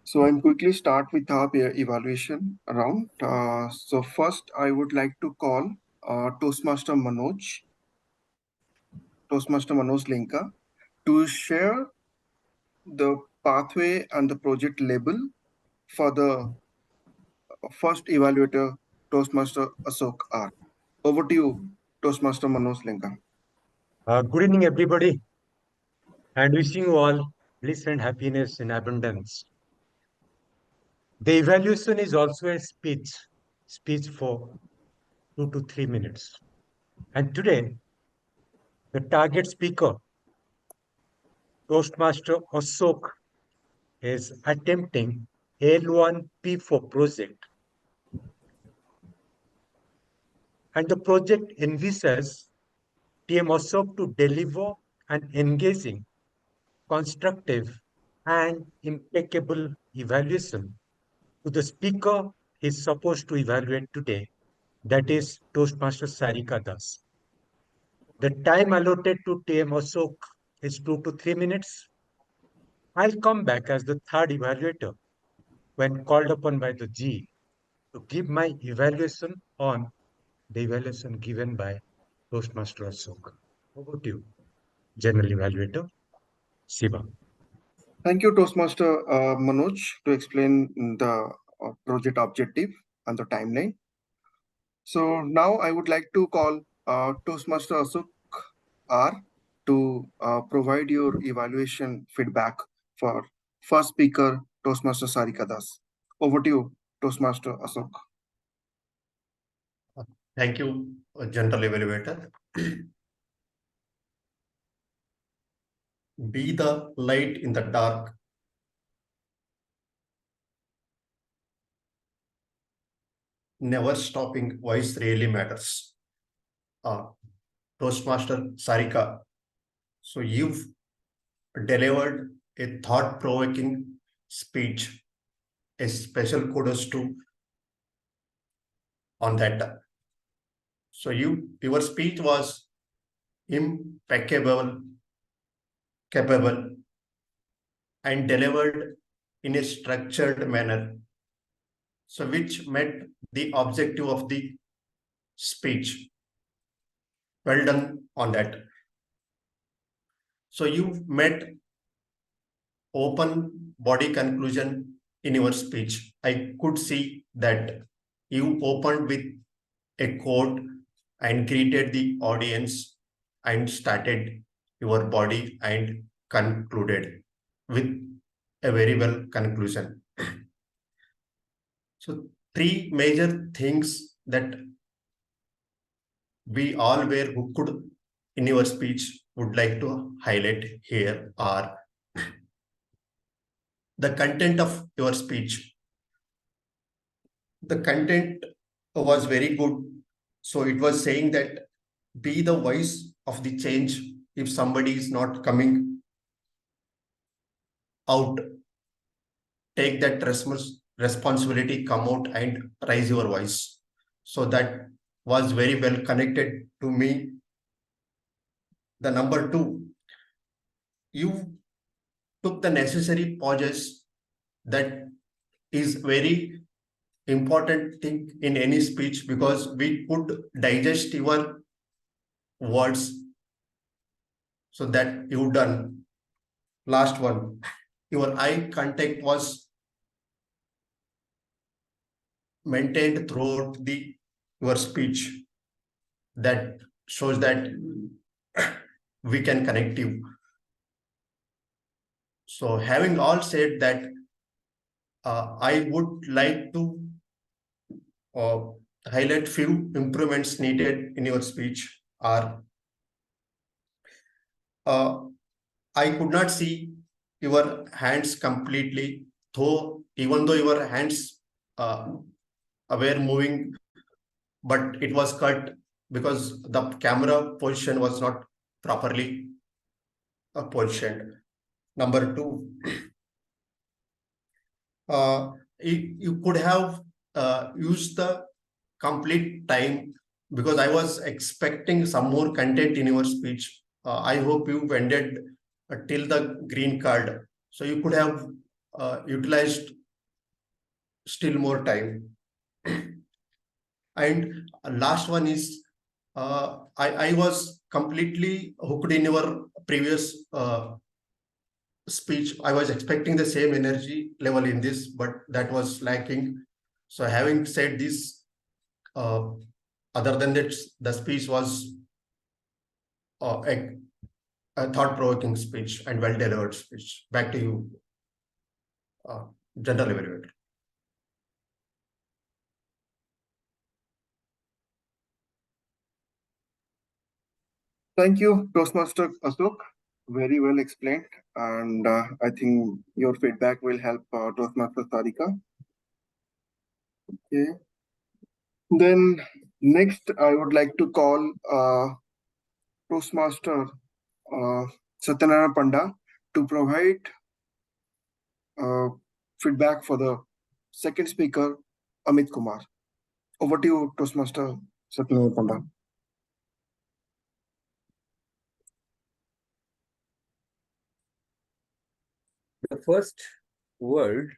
So I'm quickly start with our evaluation round. So first, I would like to call Toastmaster Manoj Linka, to share the pathway and the project label for the first evaluator, Toastmaster Ashok R. Over to you, Toastmaster Manoj Linka. Good evening, everybody, and wishing you all bliss and happiness in abundance. The evaluation is also a speech for 2 to 3 minutes. And today, the target speaker, Toastmaster Ashok, is attempting L1P4 project. And the project envisages TM Ashok to deliver an engaging, constructive, and impeccable evaluation to the speaker he is supposed to evaluate today, that is Toastmaster Sarika Das. The time allotted to TM Ashok is 2 to 3 minutes. I'll come back as the third evaluator when called upon by the G to give my evaluation on the evaluation given by Toastmaster Ashok. Over to you, General Evaluator Siva. Thank you, Toastmaster Manoj, to explain the project objective and the timeline. So now I would like to call Toastmaster Ashok R to provide your evaluation feedback for first speaker, Toastmaster Sarika Das. Over to you, Toastmaster Ashok. Thank you, General Evaluator. Be the light in the dark. Never stopping voice really matters. Toastmaster Sarika, so you've delivered a thought-provoking speech. A special kudos to on that. So your speech was impeccable, capable, and delivered in a structured manner, so which met the objective of the speech. Well done on that. So you met open body conclusion in your speech. I could see that you opened with a quote and greeted the audience and started your body and concluded with a very well conclusion. So three major things that we all were hooked in your speech would like to highlight here are the content of your speech. The content was very good. So it was saying that be the voice of the change. If somebody is not coming out, take that responsibility, come out and raise your voice. So that was very well connected to me. The number two, you took the necessary pauses. That is very important thing in any speech, because we could digest your words. So that you've done. Last one, your eye contact was maintained throughout your speech. That shows that we can connect you. So having all said that, I would like to highlight few improvements needed in your speech. Are I could not see your hands completely, even though your hands were moving, but it was cut because the camera position was not properly positioned. Number two, you could have used the complete time, because I was expecting some more content in your speech. I hope you ended till the green card. So you could have utilized still more time. And last one is I was completely hooked in your previous speech. I was expecting the same energy level in this, but that was lacking. So having said this, other than that, the speech was a thought-provoking speech and well-delivered speech. Back to you, General Evaluator. Thank you, Toastmaster Ashok. Very well explained, and I think your feedback will help Toastmaster Sarika. Okay. Then next, I would like to call Toastmaster Satya Panda to provide feedback for the second speaker, Amit Kumar. Over to you, Toastmaster Satya Panda. The first word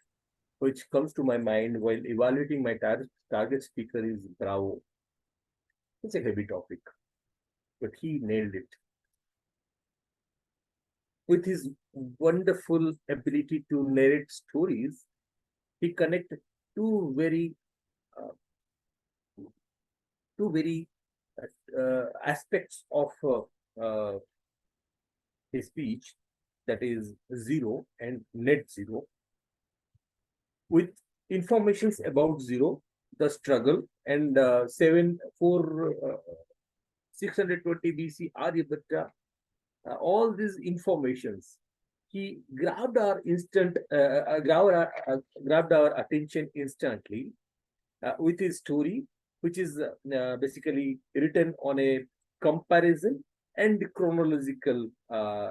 which comes to my mind while evaluating my target speaker is bravo. It's a heavy topic, but he nailed it. With his wonderful ability to narrate stories, he connected two very aspects of his speech, that is zero and net zero, with informations about zero, the struggle, and 620 BC Aryabhatta, all these informations. He grabbed our attention instantly with his story, which is basically written on a comparison and chronological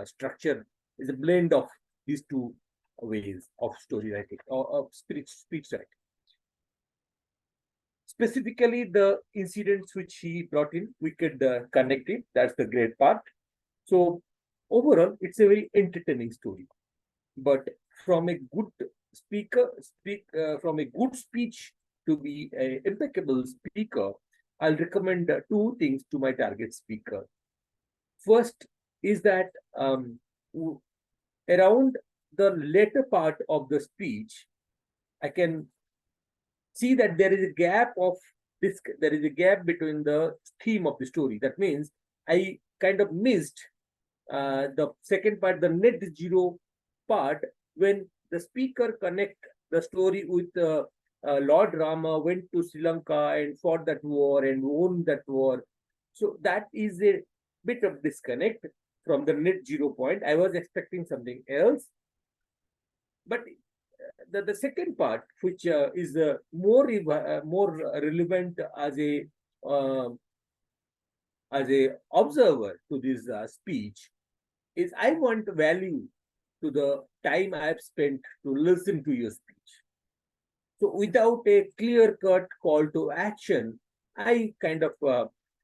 structure. Is a blend of these two ways of story writing or of speech writing. Specifically, the incidents which he brought in, we could connect it. That's the great part. So overall, it's a very entertaining story. But from a good from a good speech to be an impeccable speaker, I'll recommend two things to my target speaker. First is that around the later part of the speech, I can see that there is a gap between the theme of the story. That means I kind of missed the second part, the net zero part, when the speaker connect the story with Lord Rama went to Sri Lanka and fought that war and won that war. So that is a bit of disconnect from the net zero point. I was expecting something else. But the second part, which is more relevant as a observer to this speech, is I want value to the time I have spent to listen to your speech. So without a clear-cut call to action, I kind of,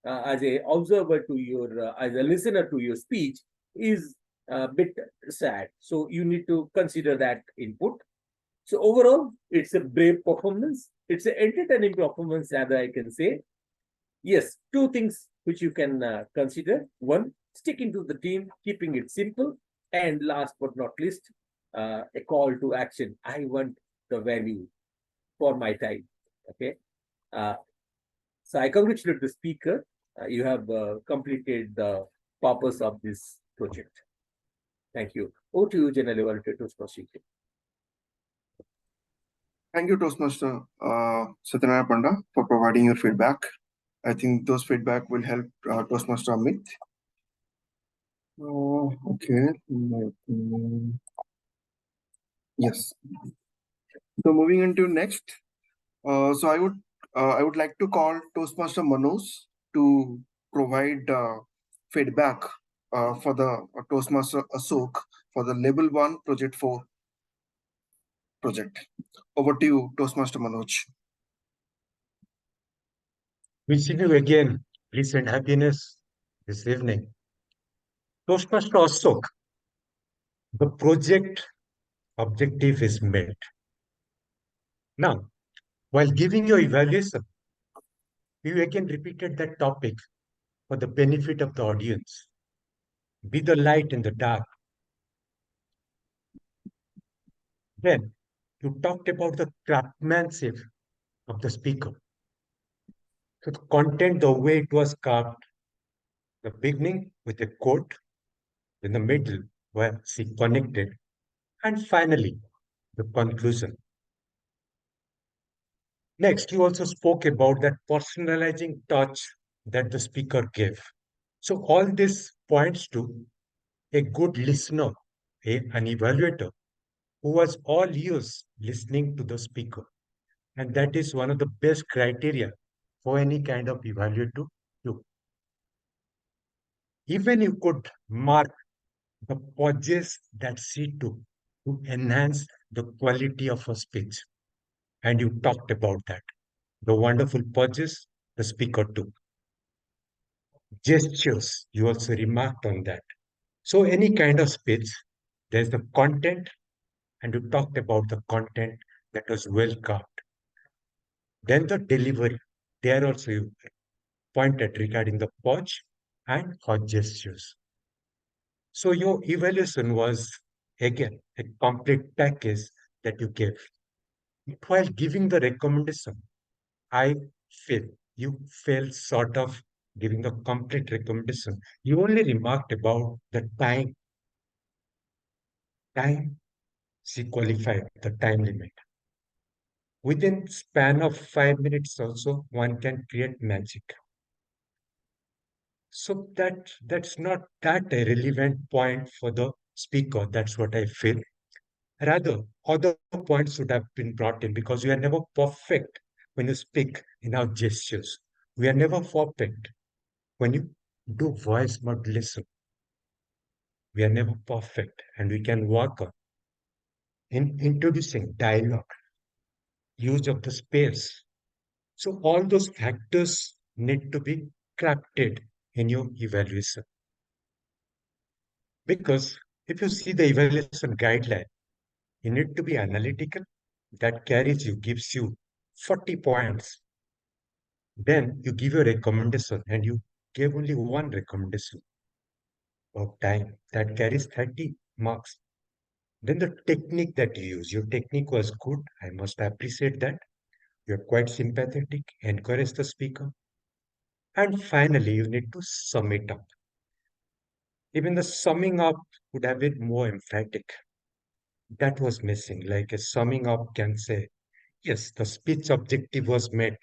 as a observer to your, as a listener to your speech, is a bit sad. So you need to consider that input. So overall, it's a brave performance. It's an entertaining performance, as I can say. Yes, two things which you can consider. One, sticking to the team, keeping it simple. And last but not least, a call to action. I want the value for my time. Okay. So I congratulate the speaker. You have completed the purpose of this project. Thank you. Over to you, General Evaluator, to proceed. Thank you, Toastmaster Satya Panda, for providing your feedback. I think those feedback will help Toastmaster Amit. Okay. Yes. So moving into next. So I would like to call Toastmaster Manoj to provide feedback for the Toastmaster Ashok for the Level 1 Project 4 project. Over to you, Toastmaster Manoj. Wishing you again peace and happiness this evening. Toastmaster Ashok, the project objective is met. Now, while giving your evaluation, you again repeated that topic for the benefit of the audience. Be the light in the dark. Then you talked about the craftsmanship of the speaker. So the content, the way it was carved, the beginning with a quote, in the middle where she connected, and finally the conclusion. Next, you also spoke about that personalizing touch that the speaker gave. So all this points to a good listener, an evaluator who was all ears listening to the speaker. And that is one of the best criteria for any kind of evaluator to do. Even you could mark the pauses that she took to enhance the quality of her speech. And you talked about that. The wonderful pauses the speaker took. Gestures, you also remarked on that. So any kind of speech, there's the content, and you talked about the content that was well carved. Then the delivery, there also you pointed regarding the pause and hot gestures. So your evaluation was again a complete package that you gave. While giving the recommendation, I feel you fell short of giving the complete recommendation. You only remarked about the time. Time, she qualified the time limit. Within span of 5 minutes also, one can create magic. So that's not that a relevant point for the speaker. That's what I feel. Rather, other points should have been brought in because we are never perfect when you speak in our gestures. We are never perfect when you do voice modulation. We are never perfect, and we can work on in introducing dialogue, use of the space. So all those factors need to be crafted in your evaluation. Because if you see the evaluation guideline, you need to be analytical. That carries you, gives you 40 points. Then you give a recommendation and you gave only one recommendation of time. That carries 30 marks. Then the technique that you use, your technique was good. I must appreciate that. You're quite sympathetic, encourage the speaker. And finally, you need to sum it up. Even the summing up would have been more emphatic. That was missing. Like a summing up can say, yes, the speech objective was met,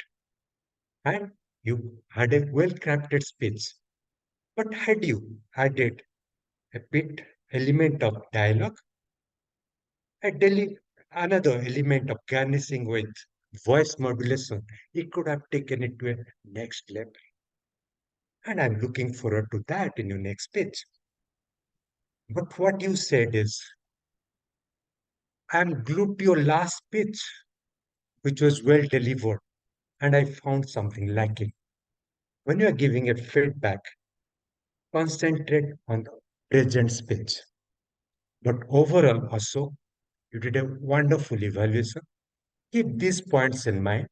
and you had a well crafted speech. But had you added a bit element of dialogue, another element of garnishing with voice modulation, it could have taken it to a next level. And I'm looking forward to that in your next speech. But what you said is, I'm glued to your last speech, which was well delivered, and I found something lacking. When you are giving a feedback, concentrate on the present speech. But overall, also, you did a wonderful evaluation. Keep these points in mind.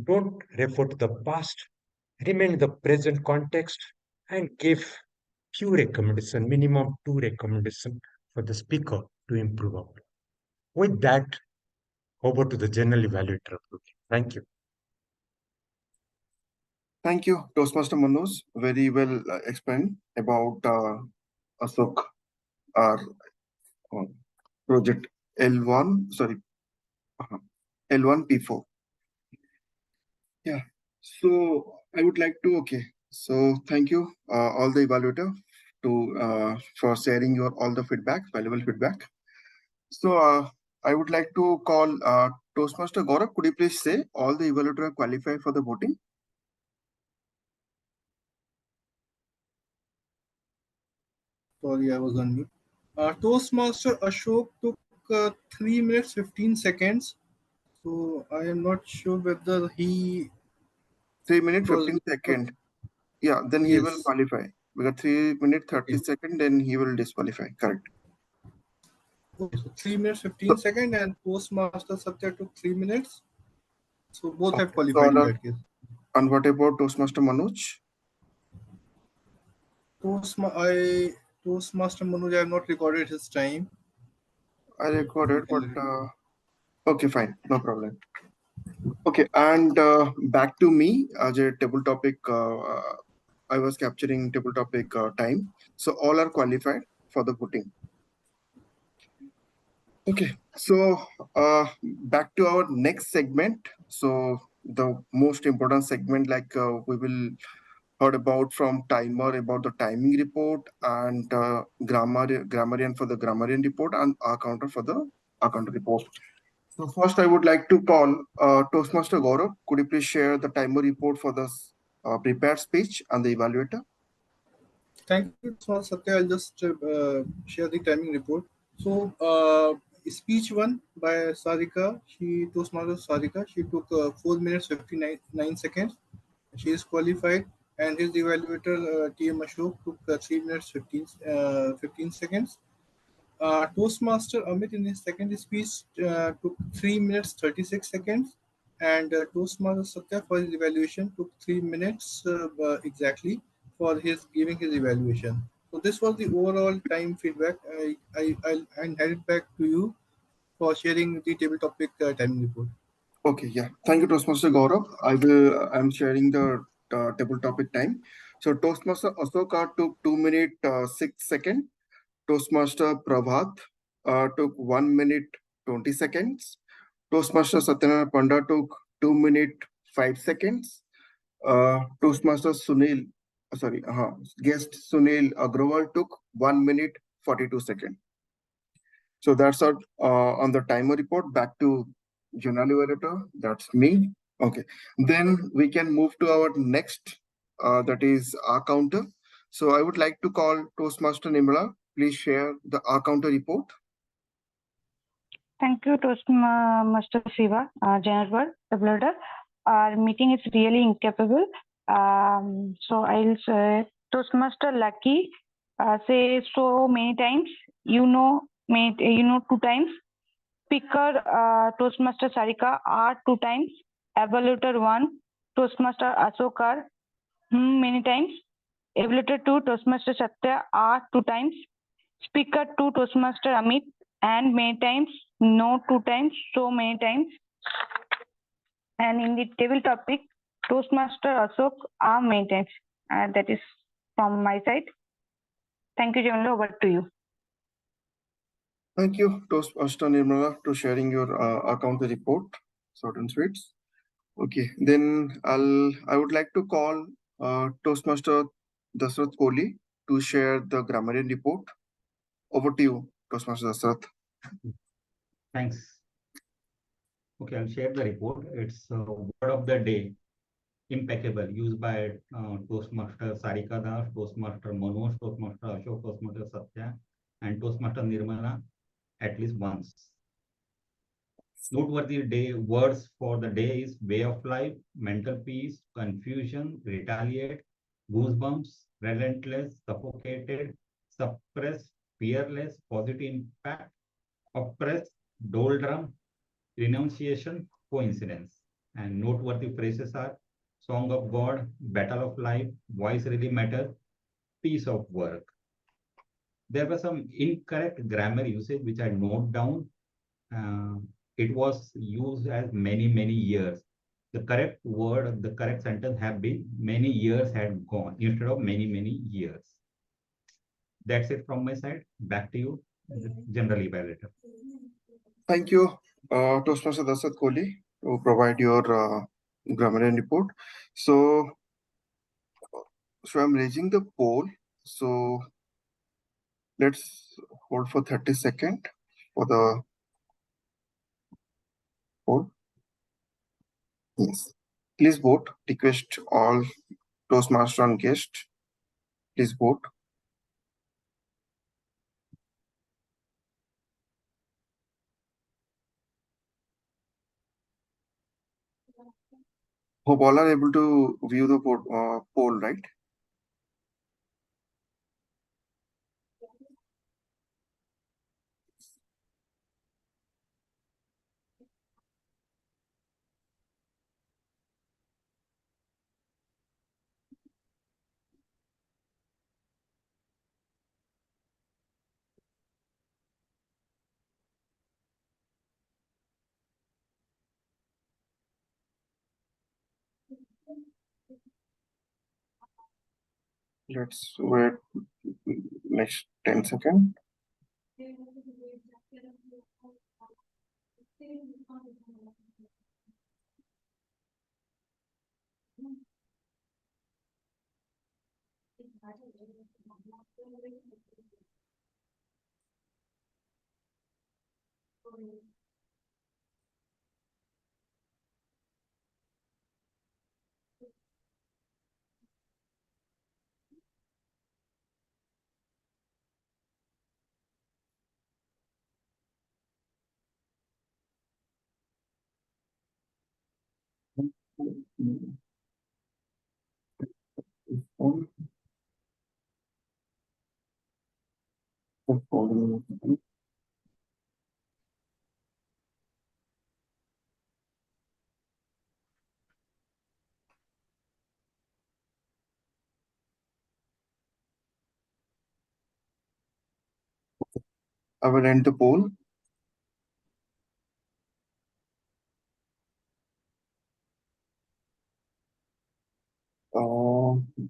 Don't refer to the past. Remain in the present context and give few recommendations, minimum 2 recommendations for the speaker to improve on. With that, over to the general evaluator. Thank you. Thank you, Toastmaster Manoj. Very well explained about Asok, our project L1, sorry, L1P4. Yeah, so I would like to, okay. So thank you, all the evaluator, for sharing your all the feedback, valuable feedback. So I would like to call Toastmaster Gaurav. Could you please say all the evaluator are qualified for the voting? Sorry, I was on mute. Toastmaster Ashok took 3 minutes 15 seconds. So I am not sure whether he 3 minutes 15 seconds. Yeah, then he will qualify. Because 3 minutes 30 seconds, then he will disqualify. Correct. Okay, so 3 minutes 15 seconds, and Toastmaster Satya took 3 minutes. So both have qualified in that case. And what about Toastmaster Manoj? Toastmaster Manoj, I have not recorded his time. I recorded, but okay, fine, no problem. Okay, and back to me as a table topic. I was capturing table topic time, so all are qualified for the voting. Okay, so back to our next segment. So the most important segment, like we will heard about from timer about the timing report, and grammarian for the grammarian report, and our counter for the our counter report. So first, I would like to call Toastmaster Gaurav. Could you please share the timer report for the prepared speech and the evaluator? Thank you, Satya. I'll just share the timing report. So, speech one by Sarika. Toastmaster Sarika. She took 4 minutes 59 seconds. She is qualified. And his evaluator, TM Ashok, took 3 minutes 15 seconds. Toastmaster Amit in his second speech took 3 minutes 36 seconds, and Toastmaster Satya for his evaluation took 3 minutes exactly for his giving his evaluation. So this was the overall time feedback. I'll hand it back to you for sharing the table topic timing report. Okay, yeah. Thank you, Toastmaster Gaurav. I'm sharing the table topic time. So Toastmaster Asoka took 2 minutes 6 seconds. Toastmaster Prabhat took 1 minute 20 seconds. Toastmaster Satyanarayana Panda took 2 minutes 5 seconds. Toastmaster Sunil, guest Sunil Agrawal took 1 minute 42 seconds. So that's all on the timer report. Back to Journal Evaluator. That's me. Okay. Then we can move to our next, that is our counter. So I would like to call Toastmaster Nimra. Please share the R counter report. Thank you, Toastmaster Shiva, General Tabulator. Our meeting is really incapable. So I'll say Toastmaster Lucky say so many times. You know 2 times. Speaker Toastmaster Sarika are 2 times. Evaluator 1. Toastmaster Asokar many times. Evaluator 2. Toastmaster Satya are 2 times. Speaker 2. Toastmaster Amit and many times. No 2 times. So many times. And in the table topic, Toastmaster Ashok are many times. That is from my side. Thank you, Jamila. Over to you. Thank you, Toastmaster Nirmala, to sharing your account report, short and sweet. Okay, then I would like to call Toastmaster Dasrath Kohli to share the grammarian report. Over to you, Toastmaster Dasrath. Thanks. Okay, I'll share the report. It's word of the day, impeccable, used by Toastmaster Sarika Das, Toastmaster Manoj, Toastmaster Ashok, Toastmaster Satya, and Toastmaster Nirmala at least once. Noteworthy day words for the day is way of life, mental peace, confusion, retaliate, goosebumps, relentless, suffocated, suppressed, fearless, positive impact, oppressed, doldrum, renunciation, coincidence. And noteworthy phrases are song of God, battle of life, voice really matter, piece of work. There was some incorrect grammar usage which I note down. It was used as many years. The correct word, the correct sentence have been many years had gone instead of many years. That's it from my side. Back to you, General Evaluator. Thank you, Toastmaster Dasrath Kohli, to provide your grammarian report. So I'm raising the poll. So let's hold for 30 seconds for the poll. Yes. Please vote. Request all Toastmaster and guest. Please vote. Hope all are able to view the poll, right? Let's wait next 10 seconds. I will end the poll.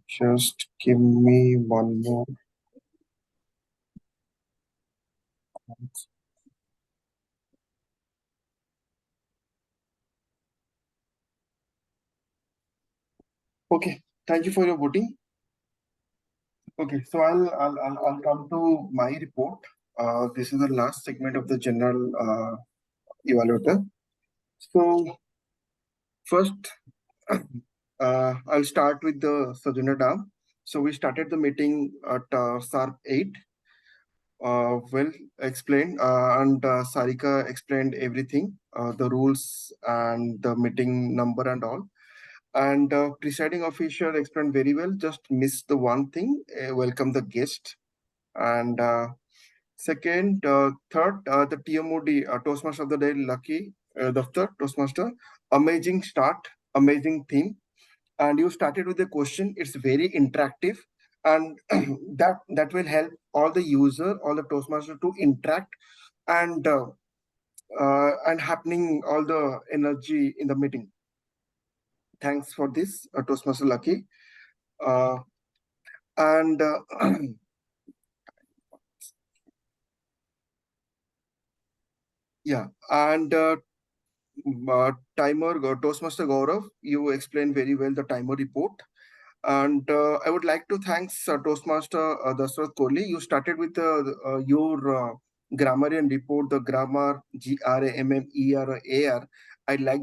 Just give me one more. Okay, thank you for your voting. Okay, so I'll come to my report. This is the last segment of the general evaluator. So first, I'll start with the Sajuna Dam. So we started the meeting at sharp 8. Well explained, and Sarika explained everything, the rules and the meeting number and all. And presiding official explained very well. Just missed the one thing: welcome the guest. And second, third, the TMOD Toastmaster of the Day, Lucky Daftuar Toastmaster. Amazing start, amazing theme. And you started with the question. It's very interactive, and that will help all the user, all the Toastmaster to interact and happening all the energy in the meeting. Thanks for this, Toastmaster Lucky. And yeah, and timer Toastmaster Gaurav, you explained very well the timer report. And I would like to thanks Toastmaster Dasrath Kohli. You started with your grammarian report, the grammar GRAMMERAR. I like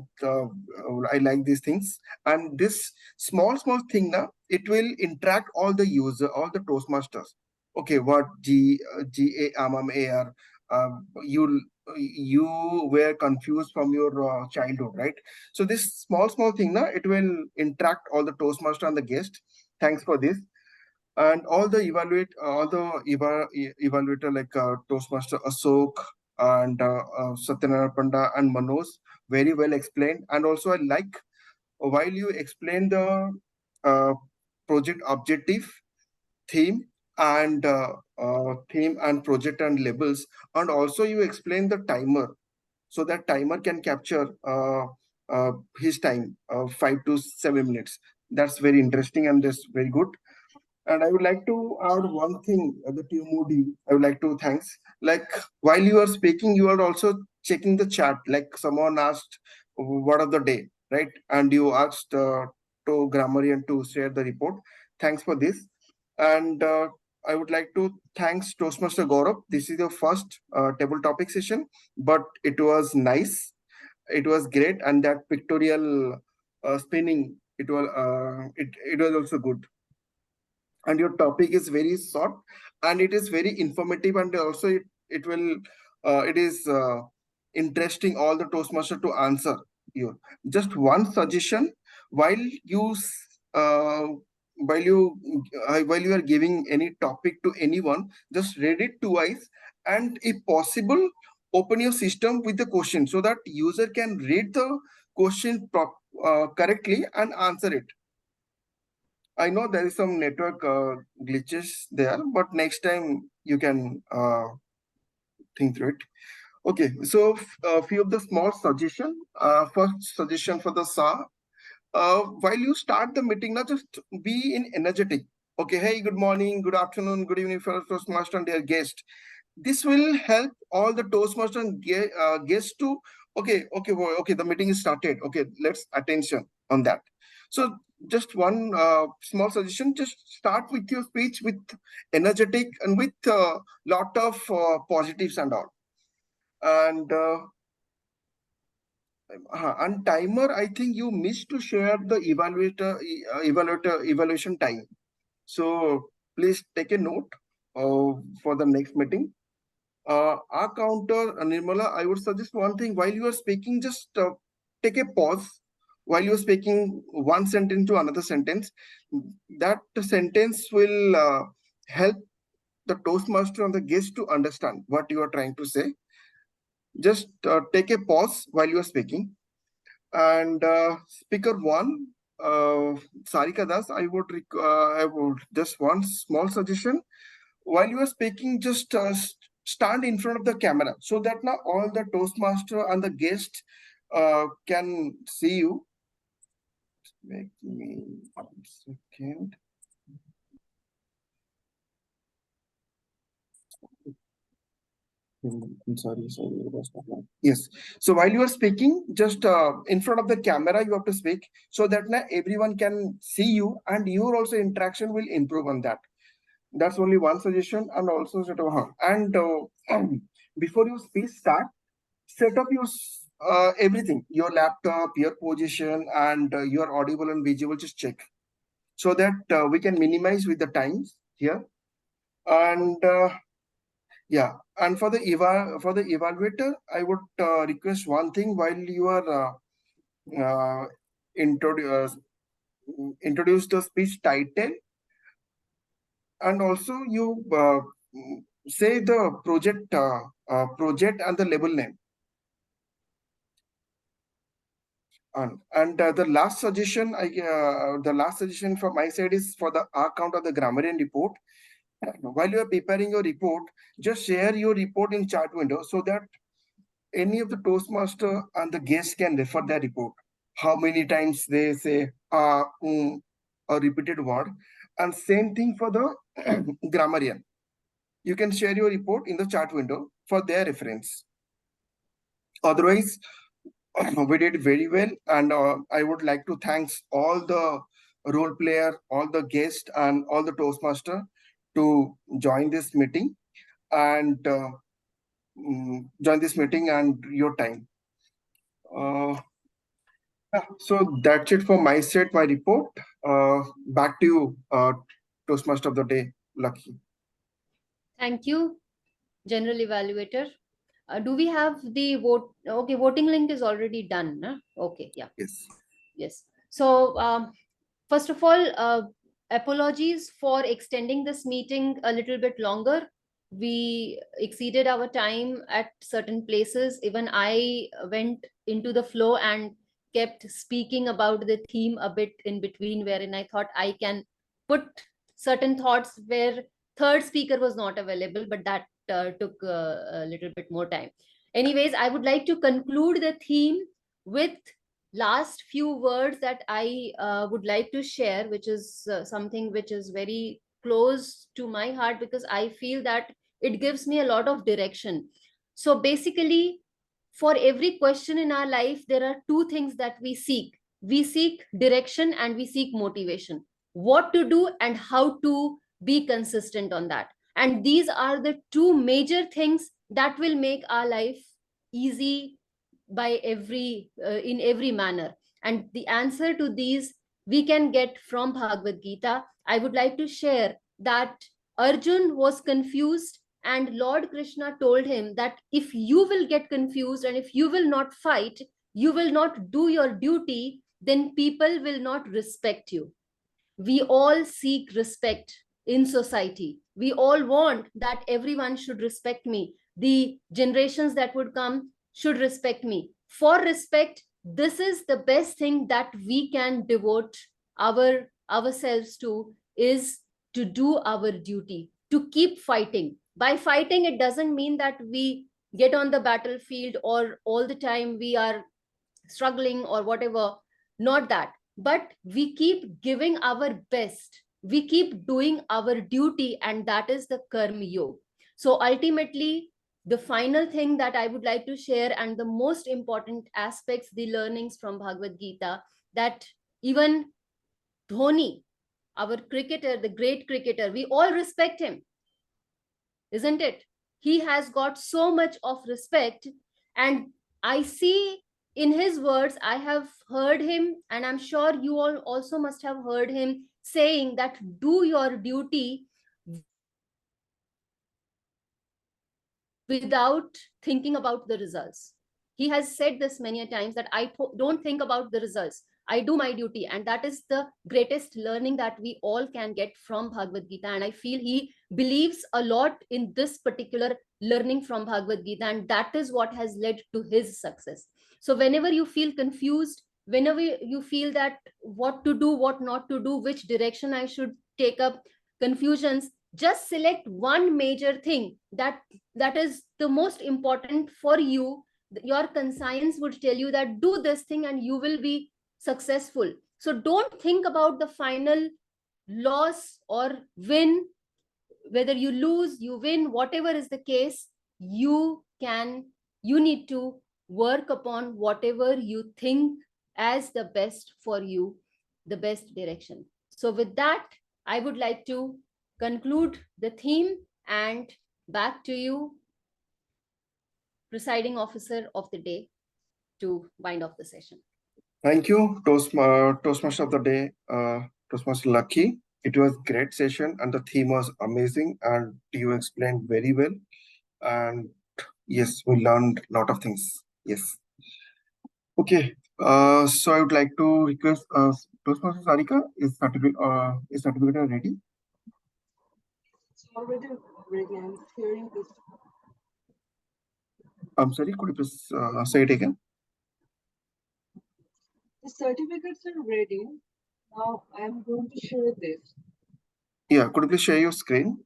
these things, and this small thing now it will interact all the user, all the Toastmasters. Okay, what GAMMAR? You were confused from your childhood, right? So this small thing now it will interact all the Toastmaster and the guest. Thanks for this. And all the evaluator like Toastmaster Ashok and Satya, Panda and Manoj very well explained. And also I like while you explain the project objective, theme and project and labels, and also you explain the timer, so that timer can capture his time 5 to 7 minutes. That's very interesting and that's very good. And I would like to add one thing, the TMOD. I would like to thanks. Like while you are speaking, you are also checking the chat. Like someone asked, "What of the day?" Right? And you asked to grammarian to share the report. Thanks for this. And I would like to thanks Toastmaster Gaurav. This is your first table topic session, but it was nice. It was great, and that pictorial spinning, it was also good. And your topic is very short and it is very informative, and also it is interesting all the Toastmaster to answer you. Just one suggestion: while you uh, while you are giving any topic to anyone, just read it twice, and if possible open your system with the question so that user can read the question correctly and answer it. I know there is some network glitches there, but next time you can think through it. Okay, so a few of the small suggestion. First suggestion for the SA. while you start the meeting, now just be in energetic. Okay, hey, good morning, good afternoon, good evening, fellow Toastmaster and dear guest. This will help all the Toastmaster and guests to, okay, the meeting is started. Okay, let's attention on that. So just one small suggestion, just start with your speech with energetic and with lot of positives and all. And timer, I think you missed to share the evaluation time. So please take a note for the next meeting. Our counter, Nirmala, I would suggest one thing. While you are speaking, just take a pause. While you are speaking one sentence to another sentence, that sentence will help the Toastmaster and the guest to understand what you are trying to say. Just take a pause while you are speaking. And speaker one, Sarika Das, I would just one small suggestion. While you are speaking, just stand in front of the camera so that now all the Toastmaster and the guest can see you. Make me 1 second. I'm sorry. Yes. So while you are speaking, just in front of the camera, you have to speak so that now everyone can see you and your also interaction will improve on that. That's only one suggestion. And also before you speech start, set up your everything, your laptop, your position, and your audible and visual. Just check so that we can minimize with the times here. And yeah, and for the evaluator, I would request one thing while you are introduce the speech title, and also you say the project and the label name. And the last suggestion from my side is for the account of the grammarian report. While you are preparing your report, just share your report in chat window so that any of the Toastmaster and the guests can refer their report. How many times they say a repeated word. And same thing for the grammarian. You can share your report in the chat window for their reference. Otherwise, we did very well. And I would like to thank all the role player, all the guests, and all the Toastmaster to join this meeting and your time. So that's it for my side, my report. Back to you, Toastmaster of the day, Lucky. Thank you, General Evaluator. Do we have the vote? Okay, voting link is already done. Huh? Okay, yeah. Yes. So first of all, apologies for extending this meeting a little bit longer. We exceeded our time at certain places. Even I went into the flow and kept speaking about the theme a bit in between, wherein I thought I can put certain thoughts where third speaker was not available, but that took a little bit more time. Anyways, I would like to conclude the theme with last few words that I would like to share, which is something which is very close to my heart because I feel that it gives me a lot of direction. So basically, for every question in our life, there are two things that we seek. We seek direction and we seek motivation. What to do and how to be consistent on that. And these are the two major things that will make our life easy by in every manner. And the answer to these we can get from Bhagavad Gita. I would like to share that Arjun was confused and Lord Krishna told him that if you will get confused and if you will not fight, you will not do your duty, then people will not respect you. We all seek respect in society. We all want that everyone should respect me. The generations that would come should respect me. For respect, this is the best thing that we can devote ourselves to, is to do our duty, to keep fighting. By fighting, it doesn't mean that we get on the battlefield or all the time we are struggling or whatever. Not that. but we keep giving our best. We keep doing our duty, and that is the karma yoga. So ultimately, the final thing that I would like to share, and the most important aspects, the learnings from Bhagavad Gita, that even Dhoni, our cricketer, the great cricketer, we all respect him, isn't it? He has got so much of respect. And I see in his words, I have heard him, and I'm sure you all also must have heard him saying that do your duty without thinking about the results. He has said this many a times, that I don't think about the results. I do my duty. And that is the greatest learning that we all can get from Bhagavad Gita. And I feel he believes a lot in this particular learning from Bhagavad Gita. And that is what has led to his success. So whenever you feel confused, whenever you feel that what to do, what not to do, which direction I should take up, confusions, just select one major thing that is the most important for you. Your conscience would tell you that do this thing and you will be successful. So don't think about the final loss or win. Whether you lose, you win, whatever is the case, you need to work upon whatever you think as the best for you, the best direction. So with that, I would like to conclude the theme, and back to you, presiding officer of the day, to wind off the session. Thank you, Toastmaster of the day, Toastmaster Lucky. It was great session and the theme was amazing and you explained very well. And yes, we learned a lot of things. Yes. Okay. So I would like to request Toastmaster Sarika, is certificate ready? It's already ready. I'm sharing this. I'm sorry, could you please say it again? The certificates are ready. Now I'm going to share this. Yeah, could you please share your screen?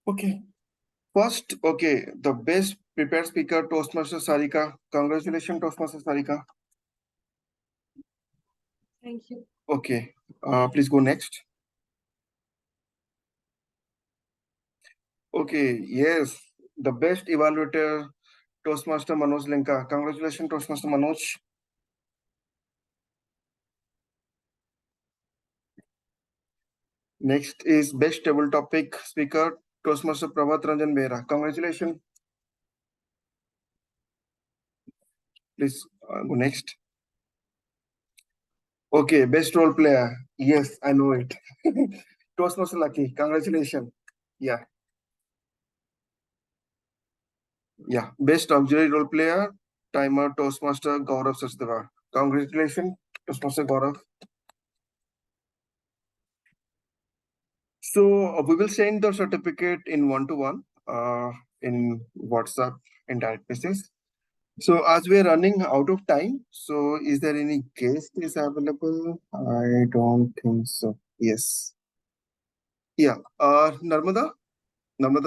Okay. First, okay, the best prepared speaker, Toastmaster Sarika. Congratulations, Toastmaster Sarika. Thank you. Okay, please go next. Okay, yes, the best evaluator, Toastmaster Manoj Lenka. Congratulations, Toastmaster Manoj. Next is best table topic speaker, Toastmaster Prabhat Ranjan Behra. Congratulations. Please go next. Okay, best role player. Yes, I know it. Toastmaster Lucky. Congratulations. Yeah. Yeah. Best auxiliary role player, timer, Toastmaster Gaurav Sachdeva. Congratulations, Toastmaster Gaurav. So we will send the certificate in one-to-one in WhatsApp in direct message. So as we are running out of time, so is there any guest is available? I don't think so. Yes. Yeah. Narmada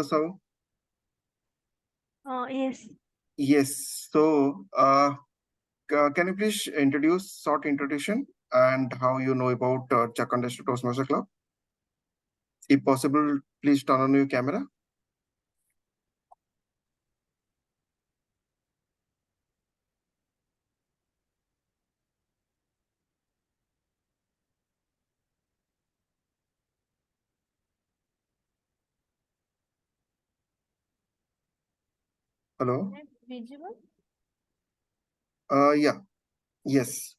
Sao. Yes. Yes. So can you please introduce short introduction and how you know about Chakandesh Toastmaster Club? If possible, please turn on your camera. Hello. Visible? Yeah. Yes.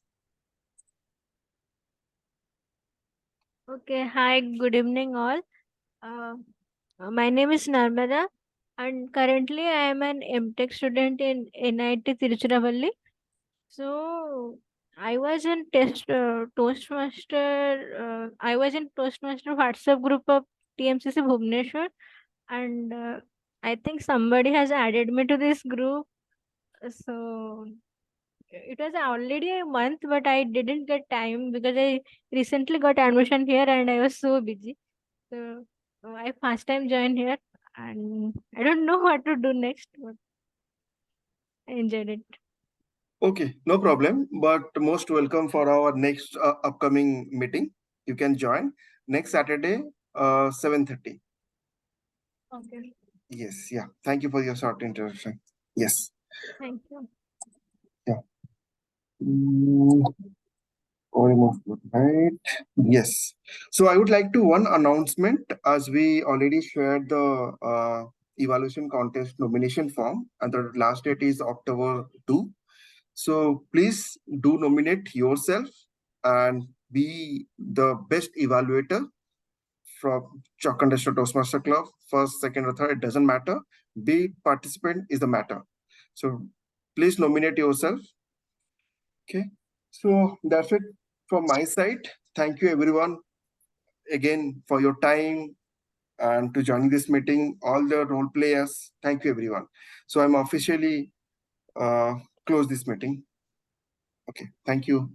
Okay. Hi. Good evening, all. My name is Narmada, and currently I am an MTech student in NIT Tiruchirappalli. So I was in Toastmaster. I was in Toastmaster WhatsApp group of TMCC Bhubaneswar, and I think somebody has added me to this group. So it was already a month, but I didn't get time because I recently got admission here and I was so busy. So I first time joined here and I don't know what to do next, but I enjoyed it. Okay, no problem. But most welcome for our next upcoming meeting. You can join next Saturday, 7:30. Okay. Yes, yeah. Thank you for your short introduction. Yes. Thank you. Yeah. Right. Yes. So I would like to one announcement, as we already shared the evaluation contest nomination form, and the last date is October 2. So please do nominate yourself and be the best evaluator from Chalk and Duster Toastmaster Club, first, second, or third, it doesn't matter. Be participant is the matter. So please nominate yourself. Okay. So that's it from my side. Thank you everyone again for your time and to joining this meeting. All the role players, thank you everyone. So I'm officially close this meeting. Okay, thank you.